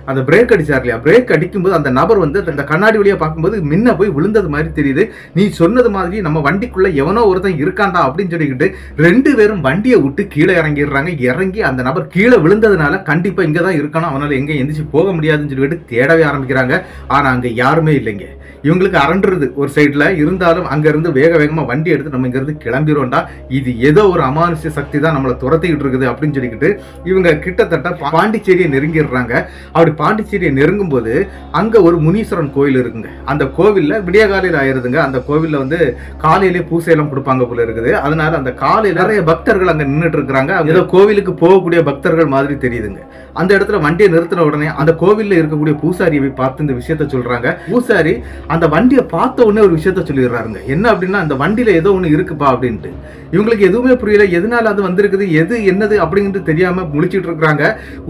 அந்த பிரேக் அடிச்சார் இல்லையா, பிரேக் அடிக்கும்போது அந்த நபர் வந்து அந்த கண்ணாடி வழியா பார்க்கும்போது முன்ன போய் விழுந்தது மாதிரி தெரியுது. நீ சொன்னது மாதிரி நம்ம வண்டிக்குள்ள எவனோ ஒருத்தன் இருக்காண்டா அப்படின்னு சொல்லிக்கிட்டு 2 பேரும் வண்டியை விட்டு கீழே இறங்கிடுறாங்க. இறங்கி அந்த நபர் கீழே விழுந்ததுனால கண்டிப்பா இங்கதான் இருக்கணும், அவனால எங்க எந்திரிச்சு போக முடியாதுன்னு சொல்லிட்டு தேடவே ஆரம்பிக்கிறாங்க. ஆனா அங்க யாருமே இல்லைங்க. இவங்களுக்கு அரண்டுறது ஒரு சைட்ல இருந்தாலும் அங்க இருந்து வேக வேகமா வண்டி எடுத்து நம்ம இங்க இருந்து கிளம்பிடுவோம்டா, இது ஏதோ ஒரு அமானுஷ்ய சக்தி தான் நம்மளை துரத்திக்கிட்டு இருக்குது அப்படின்னு சொல்லிக்கிட்டு இவங்க கிட்டத்தட்ட பாண்டிச்சேரியை நெருங்கிடுறாங்க. அப்படி பாண்டிச்சேரியை நெருங்கும் போது அங்க ஒரு முனீஸ்வரன் கோயில் இருக்குங்க. அந்த கோவில்ல விடிய காலையில் ஆயிருதுங்க. அந்த கோவில்ல வந்து காலையிலே பூசையெல்லாம் கொடுப்பாங்க போல இருக்குது. அதனால அந்த காலையில நிறைய பக்தர்கள் அங்க நின்றுட்டு இருக்கிறாங்க. ஏதோ கோவிலுக்கு போகக்கூடிய பக்தர்கள் மாதிரி தெரியுதுங்க. அந்த இடத்துல வண்டியை நிறுத்தின உடனே அந்த கோவில்ல இருக்கக்கூடிய பூசாரியை பார்த்து இந்த விஷயத்த சொல்றாங்க. பூசாரி அந்த வண்டியை பார்த்த உடனே ஒரு விஷயத்த சொல்லிடுறாருங்க. என்ன அப்படின்னா, அந்த வண்டியில ஏதோ ஒண்ணு இருக்குப்பா அப்படின்ட்டு. இவங்களுக்கு எதுவுமே புரியல, எதனால அது வந்திருக்குது, எது என்னது அப்படிங்கிறது தெரியாம முழிச்சிட்டு இருக்காங்க.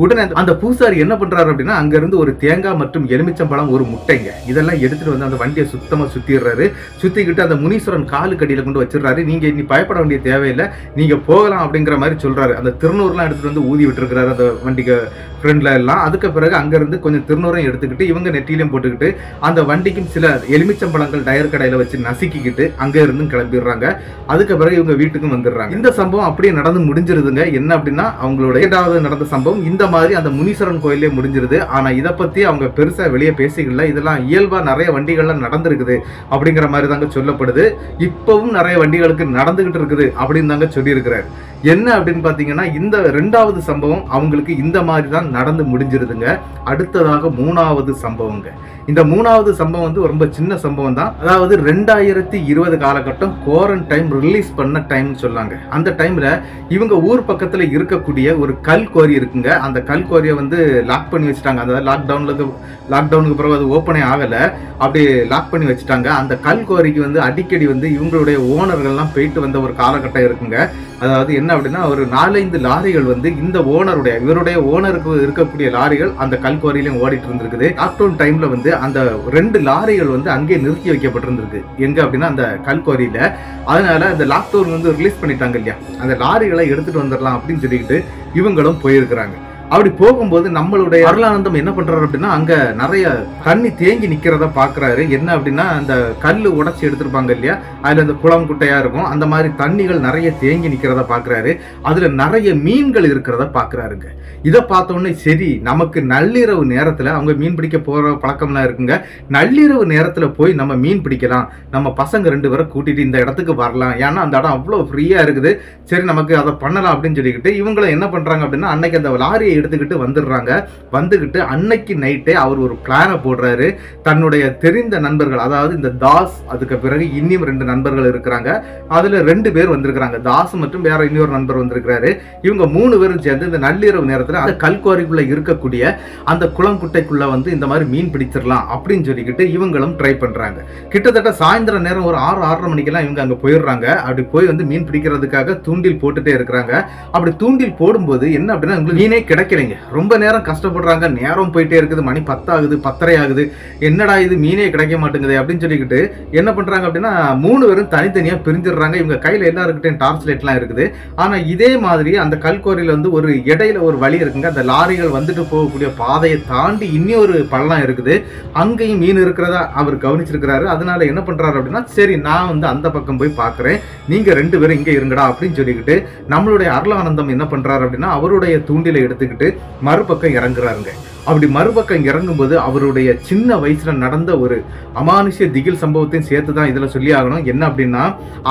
உடனே அந்த பூசாரி என்ன பண்றாரு அப்படின்னா, அங்க இருந்து ஒரு தேங்காய் மற்றும் எலுமிச்சம்பழம், ஒரு முட்டைங்க, இதெல்லாம் எடுத்துட்டு வந்து அந்த வண்டியை சுத்தமா சுத்திடுறாரு. சுத்திக்கிட்டு அந்த முனீஸ்வரன் காலுக்கு அடியில கொண்டு வச்சிடறாரு. நீங்க இனி பயப்பட வேண்டிய தேவையில்லை, நீங்க போகலாம் அப்படிங்கிற மாதிரி சொல்றாரு. அந்த திருநூறுலாம் எடுத்துட்டு வந்து ஊதி விட்டு இருக்கிறாரு அந்த வண்டிக்கு ஃப்ரெண்ட்ல எல்லாம். அதுக்கு பிறகு அங்க இருந்து கொஞ்சம் திருநூறையும் எடுத்துக்கிட்டு இவங்க நெட்டிலையும் போட்டுக்கிட்டு அந்த வண்டிக்கும் சில எலுமிச்சம்பழங்கள் டயர் கடையில வச்சு நசுக்கிக்கிட்டு அங்க இருந்து கிளம்பிடுறாங்க. அதுக்கு பிறகு இவங்க வீட்டுக்கும் வந்துடுறாங்க. இந்த சம்பவம் அப்படியே நடந்து முடிஞ்சிருதுங்க. என்ன அப்படின்னா, அவங்களோட 2வது நடந்த சம்பவம் இந்த மாதிரி அந்த முனீஸ்வரன் கோயிலே முடிஞ்சிருது. ஆனா இதை பத்தி அவங்க பெருசா வெளியே பேசிக்கல. இதெல்லாம் இயல்பா நிறைய வண்டிகள்லாம் நடந்திருக்குது அப்படிங்கிற மாதிரி தாங்க சொல்லப்படுது. இப்பவும் நிறைய வண்டிகளுக்கு நடந்துகிட்டு இருக்குது அப்படின்னு தாங்க சொல்லியிருக்கிறாரு. என்ன அப்படின்னு பாத்தீங்கன்னா, இந்த 2வது சம்பவம் அவங்களுக்கு இந்த மாதிரி தான் நடந்து முடிஞ்சிருதுங்க. அடுத்ததாக 3வது சம்பவங்க. இந்த 3வது சம்பவம் வந்து ரொம்ப சின்ன சம்பவம் தான். அதாவது 2020 காலகட்டம் குவாரண்டைன் ரிலீஸ் பண்ண டைம் சொல்லாங்க. அந்த டைம்ல இவங்க ஊர் பக்கத்துல இருக்கக்கூடிய ஒரு கல் குவாரி இருக்குங்க. அந்த கல் குவாரியை வந்து லாக் பண்ணி வச்சுட்டாங்க. அதாவது லாக்டவுனுக்கு பிறகு அது ஓப்பனே ஆகல, அப்படி லாக் பண்ணி வச்சுட்டாங்க. அந்த கல் குவாரிக்கு வந்து அடிக்கடி வந்து இவங்களுடைய ஓனர்கள்லாம் போயிட்டு வந்த ஒரு காலகட்டம் இருக்குங்க. அதாவது என்ன அப்படின்னா, ஒரு 4-5 லாரிகள் வந்து இந்த இவருடைய ஓனருக்கு இருக்கக்கூடிய லாரிகள் அந்த கல்குவாரியிலும் ஓடிட்டு இருந்திருக்குது. லாக்டவுன் டைம்ல வந்து அந்த 2 லாரிகள் வந்து அங்கே நிறுத்தி வைக்கப்பட்டிருந்திருக்கு. எங்க அப்படின்னா அந்த கல்குவாரியில. அதனால அந்த லாக்டவுன் வந்து ரிலீஸ் பண்ணிட்டாங்க இல்லையா, அந்த லாரிகளை எடுத்துட்டு வந்துடலாம் அப்படின்னு சொல்லிக்கிட்டு இவங்களும் போயிருக்கிறாங்க. அப்படி போகும்போது நம்மளுடைய அருளானந்தம் என்ன பண்றாரு அப்படின்னா, அங்க நிறைய தண்ணி தேங்கி நிக்கிறத பாக்குறாரு. என்ன அப்படின்னா, அந்த கல்லு உடைச்சி எடுத்திருப்பாங்க இல்லையா, அதுல அந்த குளம் குட்டையா இருக்கும், அந்த மாதிரி தண்ணிகள் நிறைய தேங்கி நிக்கிறத பாக்குறாரு. அதுல நிறைய மீன்கள் இருக்கிறத பாக்குறாருங்க. இதை பார்த்த உடனே சரி, நமக்கு நள்ளிரவு நேரத்துல அவங்க மீன் பிடிக்க போற பழக்கம்லாம் இருக்குங்க. நள்ளிரவு நேரத்துல போய் நம்ம மீன் பிடிக்கலாம், நம்ம பசங்க 2 பேரை கூட்டிட்டு இந்த இடத்துக்கு வரலாம், ஏன்னா அந்த இடம் அவ்வளவு ஃப்ரீயா இருக்குது, சரி நமக்கு அதை பண்ணலாம் அப்படின்னு சொல்லிக்கிட்டு இவங்களை என்ன பண்றாங்க அப்படின்னா, அன்னைக்கு அந்த லாரியை எடுத்துக்கிட்டு வந்துடுறாங்க. வந்துகிட்டு அன்னைக்கு நைட்டே அவர் ஒரு பிளானை போடுறாரு. தன்னுடைய தெரிந்த நண்பர்கள், அதாவது இந்த தாஸ், அதுக்கு பிறகு இன்னும் 2 நண்பர்கள் இருக்கிறாங்க. அதுல 2 பேர் வந்திருக்கிறாங்க. தாஸ் மற்றும் வேற இன்னொரு நண்பர் வந்திருக்கிறாரு. இவங்க 3 பேரும் சேர்ந்து இந்த நள்ளிரவு நேரத்துல அந்த கல்குவாரிக்குள்ள இருக்கக்கூடிய அந்த குளங்குட்டைக்குள்ள வந்து இந்த மாதிரி மீன் பிடிச்சிடலாம் அப்படின்னு சொல்லிக்கிட்டு இவங்களும் ட்ரை பண்றாங்க. கிட்டத்தட்ட சாயந்தர நேரம் ஒரு 6-6:30 மணிக்கெல்லாம் இவங்க அங்க போயிடுறாங்க. அப்படி போய் வந்து மீன் பிடிக்கிறதுக்காக தூண்டில் போட்டுட்டே இருக்கிறாங்க. அப்படி தூண்டில் போடும்போது என்ன அப்படின்னா உங்களுக்கு மீனே கிடைக்கலைங்க. ரொம்ப நேரம் கஷ்டப்படுறாங்க. நேரம் போயிட்டே இருக்குது. மணி 10 ஆகுது, 10:30 ஆகுது. என்னடா இது மீனே கிடைக்க மாட்டேங்குது அப்படின்னு சொல்லிக்கிட்டு என்ன பண்றாங்க அப்படின்னா 3 பேரும் தனித்தனியா பிரிஞ்சிடுறாங்க. இவங்க கையில எல்லாருக்கிட்டையும் டார்ச் லைட்லாம் இருக்குது. ஆனா இதே மாதிரி அந்த கல்குவாரியில வந்து ஒரு இடையில ஒரு வழி இருக்குங்க. அந்த லாரிகள் வந்துட்டு போகக்கூடிய பாதையை தாண்டி இன்னொரு பள்ளம் இருக்குது. அங்கேயும் மீன் இருக்கிறதா அவர் கவனிச்சிருக்கிறாரு. அதனால என்ன பண்றாரு அப்படின்னா சரி நான் வந்து அந்த பக்கம் போய் பார்க்கிறேன், நீங்க 2 பேரும் இங்க இருங்கடா அப்படின்னு சொல்லிக்கிட்டு நம்மளுடைய அருளானந்தம் என்ன பண்றாரு அப்படின்னா அவருடைய தூண்டிலை எடுத்துக்கிட்டு மறுபக்கம் இறங்குறாருங்க. அப்படி மறுபக்கம் இறங்கும்போது அவருடைய சின்ன வயசுல நடந்த ஒரு அமானுஷ்ய திகில் சம்பவத்தையும் சேர்த்து தான் இதுல சொல்லி ஆகணும். என்ன அப்படின்னா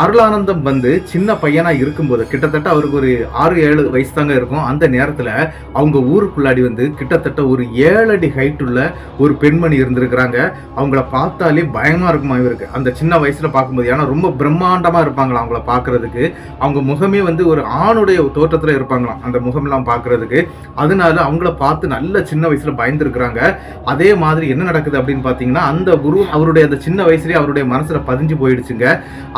அருளானந்தம் வந்து சின்ன பையனா இருக்கும்போது கிட்டத்தட்ட அவருக்கு ஒரு 6-7 வயசு தாங்க இருக்கும். அந்த நேரத்துல அவங்க ஊருக்குள்ளாடி வந்து கிட்டத்தட்ட ஒரு 7 அடி ஹைட் உள்ள ஒரு பெண்மணி இருந்திருக்கிறாங்க. அவங்கள பார்த்தாலே பயமா இருக்குமா இவருக்கு அந்த சின்ன வயசுல பார்க்கும்போது. ஏன்னா ரொம்ப பிரம்மாண்டமா இருப்பாங்களா அவங்கள பார்க்கறதுக்கு. அவங்க முகமே வந்து ஒரு ஆணுடைய தோற்றத்துல இருப்பாங்களாம் அந்த முகமெல்லாம் பார்க்கறதுக்கு. அதனால அவங்கள பார்த்து நல்ல சின்ன வயசுல பயந்துருக்கிறாங்க. அதே மாதிரி என்ன நடக்குது அப்படின்னு பாத்தீங்கன்னா அந்த உருவம் அவருடைய அந்த சின்ன வயசுலயே அவருடைய மனசுல பதிஞ்சு போயிடுச்சுங்க.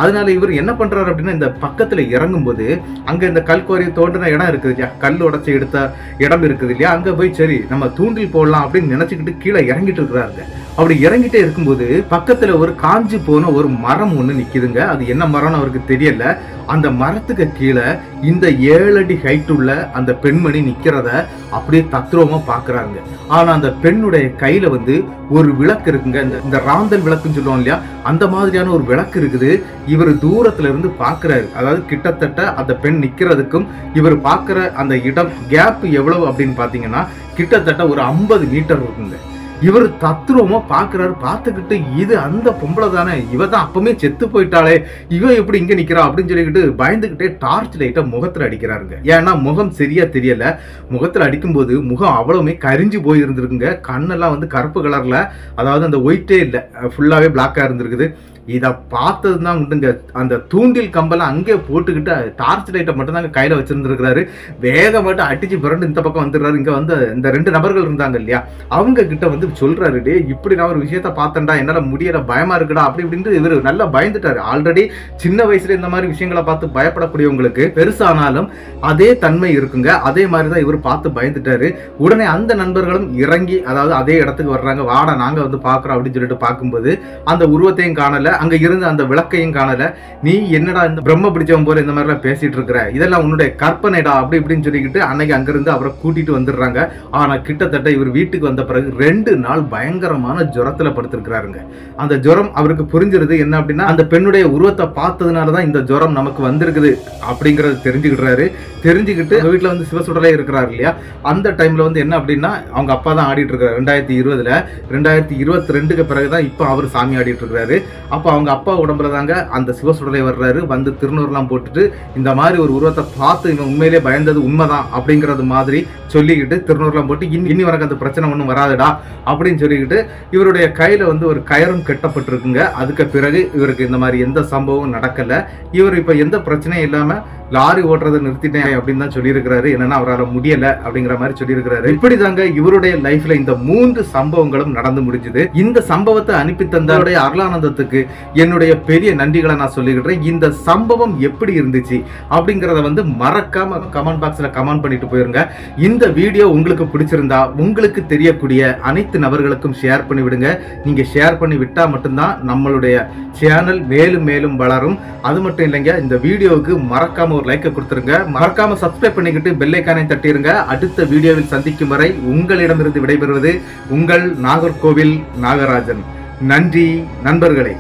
அதனால இவர் என்ன பண்றாரு அப்படின்னா இந்த பக்கத்துல இறங்கும் போது அங்க இந்த கல்குவாரி தோண்டின இடம் இருக்குது இல்லையா, கல் உடைச்சு எடுத்த இடம் இருக்குது இல்லையா, அங்க போய் சரி நம்ம தூண்டில் போடலாம் அப்படின்னு நினைச்சுக்கிட்டு கீழே இறங்கிட்டு இருக்கிறாருங்க. அப்படி இறங்கிட்டே இருக்கும்போது பக்கத்துல ஒரு காஞ்சி போன ஒரு மரம் ஒண்ணு நிக்குதுங்க. அது என்ன மரம்னு அவருக்கு தெரியல. அந்த மரத்துக்கு கீழே இந்த 7 அடி ஹைட் உள்ள அந்த பெண்மணி நிக்கிறத அப்படியே தத்ரூபமா பாக்குறாங்க. ஆனா அந்த பெண்ணுடைய கையில வந்து ஒரு விளக்கு இருக்குங்க. இந்த ராந்தல் விளக்குன்னு சொல்லுவோம் இல்லையா, அந்த மாதிரியான ஒரு விளக்கு இருக்குது. இவர் தூரத்துல இருந்து பாக்குறாரு. அதாவது கிட்டத்தட்ட அந்த பெண் நிக்கிறதுக்கும் இவர் பாக்குற அந்த இடம் கேப் எவ்வளவு அப்படின்னு பாத்தீங்கன்னா கிட்டத்தட்ட ஒரு 50 மீட்டர் இருக்குங்க. இவர் தத்ரூபமா பாக்குறாரு. பார்த்துக்கிட்டு இது அந்த பொம்பளை தானே, இவ தான் அப்பவுமே செத்து போயிட்டாளே, இவ எப்படி இங்க நிக்கிறா அப்படின்னு சொல்லிக்கிட்டு பயந்துகிட்டே டார்ச் லைட்டை முகத்துல அடிக்கிறாருங்க. ஏன்னா முகம் சரியா தெரியல. முகத்துல அடிக்கும்போது முகம் அவ்வளவுமே கரிஞ்சு போய் இருந்திருக்குங்க. கண்ணெல்லாம் வந்து கருப்பு கலர்ல, அதாவது அந்த ஒயிட்டே இல்லை, ஃபுல்லாவே பிளாக்கா இருந்திருக்குது. இதை பார்த்ததுதான் உண்டுங்க. அந்த தூண்டில் கம்பெல்லாம் அங்கே போட்டுக்கிட்டு டார்ச் லைட்டை மட்டும் தாங்க கையில வச்சிருந்துருக்கிறாரு. வேகமாட்டு அடிச்சு பிறண்டு இந்த பக்கம் வந்துடுறாரு. இங்க வந்து இந்த 2 நபர்கள் இருந்தாங்க இல்லையா, அவங்க கிட்ட வந்து சொல்றாரு, டே இப்படி நான் ஒரு விஷயத்த பார்த்தேன்டா, என்னால முடியல, பயமா இருக்குடா அப்படி இப்படின்ட்டு. இவர் நல்லா பயந்துட்டாரு. ஆல்ரெடி சின்ன வயசுல இந்த மாதிரி விஷயங்களை பார்த்து பயப்படக்கூடியவங்களுக்கு பெருசானாலும் அதே தன்மை இருக்குங்க. அதே மாதிரிதான் இவர் பார்த்து பயந்துட்டாரு. உடனே அந்த நண்பர்களும் இறங்கி அதாவது அதே இடத்துக்கு வர்றாங்க. வாடா நாங்க வந்து பாக்குறோம் அப்படின்னு சொல்லிட்டு பார்க்கும்போது அந்த உருவத்தையும் காணல, அங்க இருந்து அந்த விளக்கையும் காணல. நீ என்னடா இந்த பிரம்ம பிடிச்சவன் போல இந்த மாதிரி எல்லாம் பேசிட்டு இருக்கிற, இதெல்லாம் உன்னுடைய கற்பனைடா அப்படி இப்படின்னு சொல்லிக்கிட்டு அன்னைக்கு அங்கிருந்து அவரை கூட்டிட்டு வந்துடுறாங்க. ஆனா கிட்டத்தட்ட இவர் வீட்டுக்கு வந்த பிறகு 2 நாள் பயங்கரமான ஜுரத்துல படுத்திருக்கிறாருங்க. அந்த ஜுரம் அவருக்கு புரிஞ்சிருது. என்ன அப்படின்னா அந்த பெண்ணுடைய உருவத்தை பார்த்ததுனாலதான் இந்த ஜுரம் நமக்கு வந்திருக்குது அப்படிங்கறது தெரிஞ்சுக்கிட்டாரு. தெரிஞ்சுக்கிட்டு வீட்டுல வந்து சிவசுடலே இருக்கிறாரு இல்லையா, அந்த டைம்ல வந்து என்ன அப்படின்னா அவங்க அப்பா தான் ஆடிட்டு இருக்காரு. 2020ல 2022க்கு பிறகுதான் இப்ப அவர் சாமி ஆடிட்டு இருக்கிறாரு. அப்ப அவங்க அப்பா உடம்புல தாங்க அந்த சிவசுடலை வர்றாரு. வந்து திருநூறுலாம் போட்டுட்டு இந்த மாதிரி ஒரு உருவத்தை பார்த்து இவன் உண்மையிலே பயந்தது உண்மைதான் அப்படிங்கறது மாதிரி சொல்லிக்கிட்டு திருநூறுலாம் போட்டு இனி வரைக்கும் அந்த பிரச்சனை ஒன்றும் வராதுடா அப்படின்னு சொல்லிக்கிட்டு இவருடைய கையில வந்து ஒரு கயரும் கட்டப்பட்டிருக்குங்க. அதுக்கு பிறகு இவருக்கு இந்த மாதிரி எந்த சம்பவமும் நடக்கல. இவர் இப்ப எந்த பிரச்சனையும் இல்லாம லாரி ஓட்டுறதை நிறுத்திட்டேன் அப்படின்னு தான் சொல்லியிருக்கிறாரு. என்னன்னா அவரால் முடியல அப்படிங்கிற மாதிரி சொல்லியிருக்கிறாரு. இப்படிதாங்க இவருடைய லைஃப்ல இந்த 3 சம்பவங்களும் நடந்து முடிஞ்சது. இந்த சம்பவத்தை அனுப்பி தந்தவருடைய அருளானந்தத்துக்கு என்னுடைய பெரிய நன்றிகளை நான் சொல்லிக்கிட்டேன். இந்த சம்பவம் எப்படி இருந்துச்சு அப்படிங்கறத வந்து மறக்காம கமெண்ட் பாக்ஸ்ல கமெண்ட் பண்ணிட்டு போயிருங்க. இந்த வீடியோ உங்களுக்கு பிடிச்சிருந்தா உங்களுக்கு தெரியக்கூடிய அனைத்து நபர்களுக்கும் ஷேர் பண்ணி விடுங்க. நீங்க ஷேர் பண்ணி விட்டா மட்டும்தான் நம்மளுடைய சேனல் மேலும் மேலும் வளரும். அது மட்டும் இல்லைங்க, இந்த வீடியோவுக்கு மறக்காம ஒரு லைக் கொடுத்துருங்க. மறக்காம சப்ஸ்கிரைப் பண்ணிக்கிட்டு பெல் ஐகானை தட்டிருங்க. அடுத்த வீடியோவில் சந்திக்கும் வரை உங்களிடமிருந்து விடைபெறுவது உங்கள் நாகர்கோவில் நாகராஜன். நன்றி நண்பர்களே.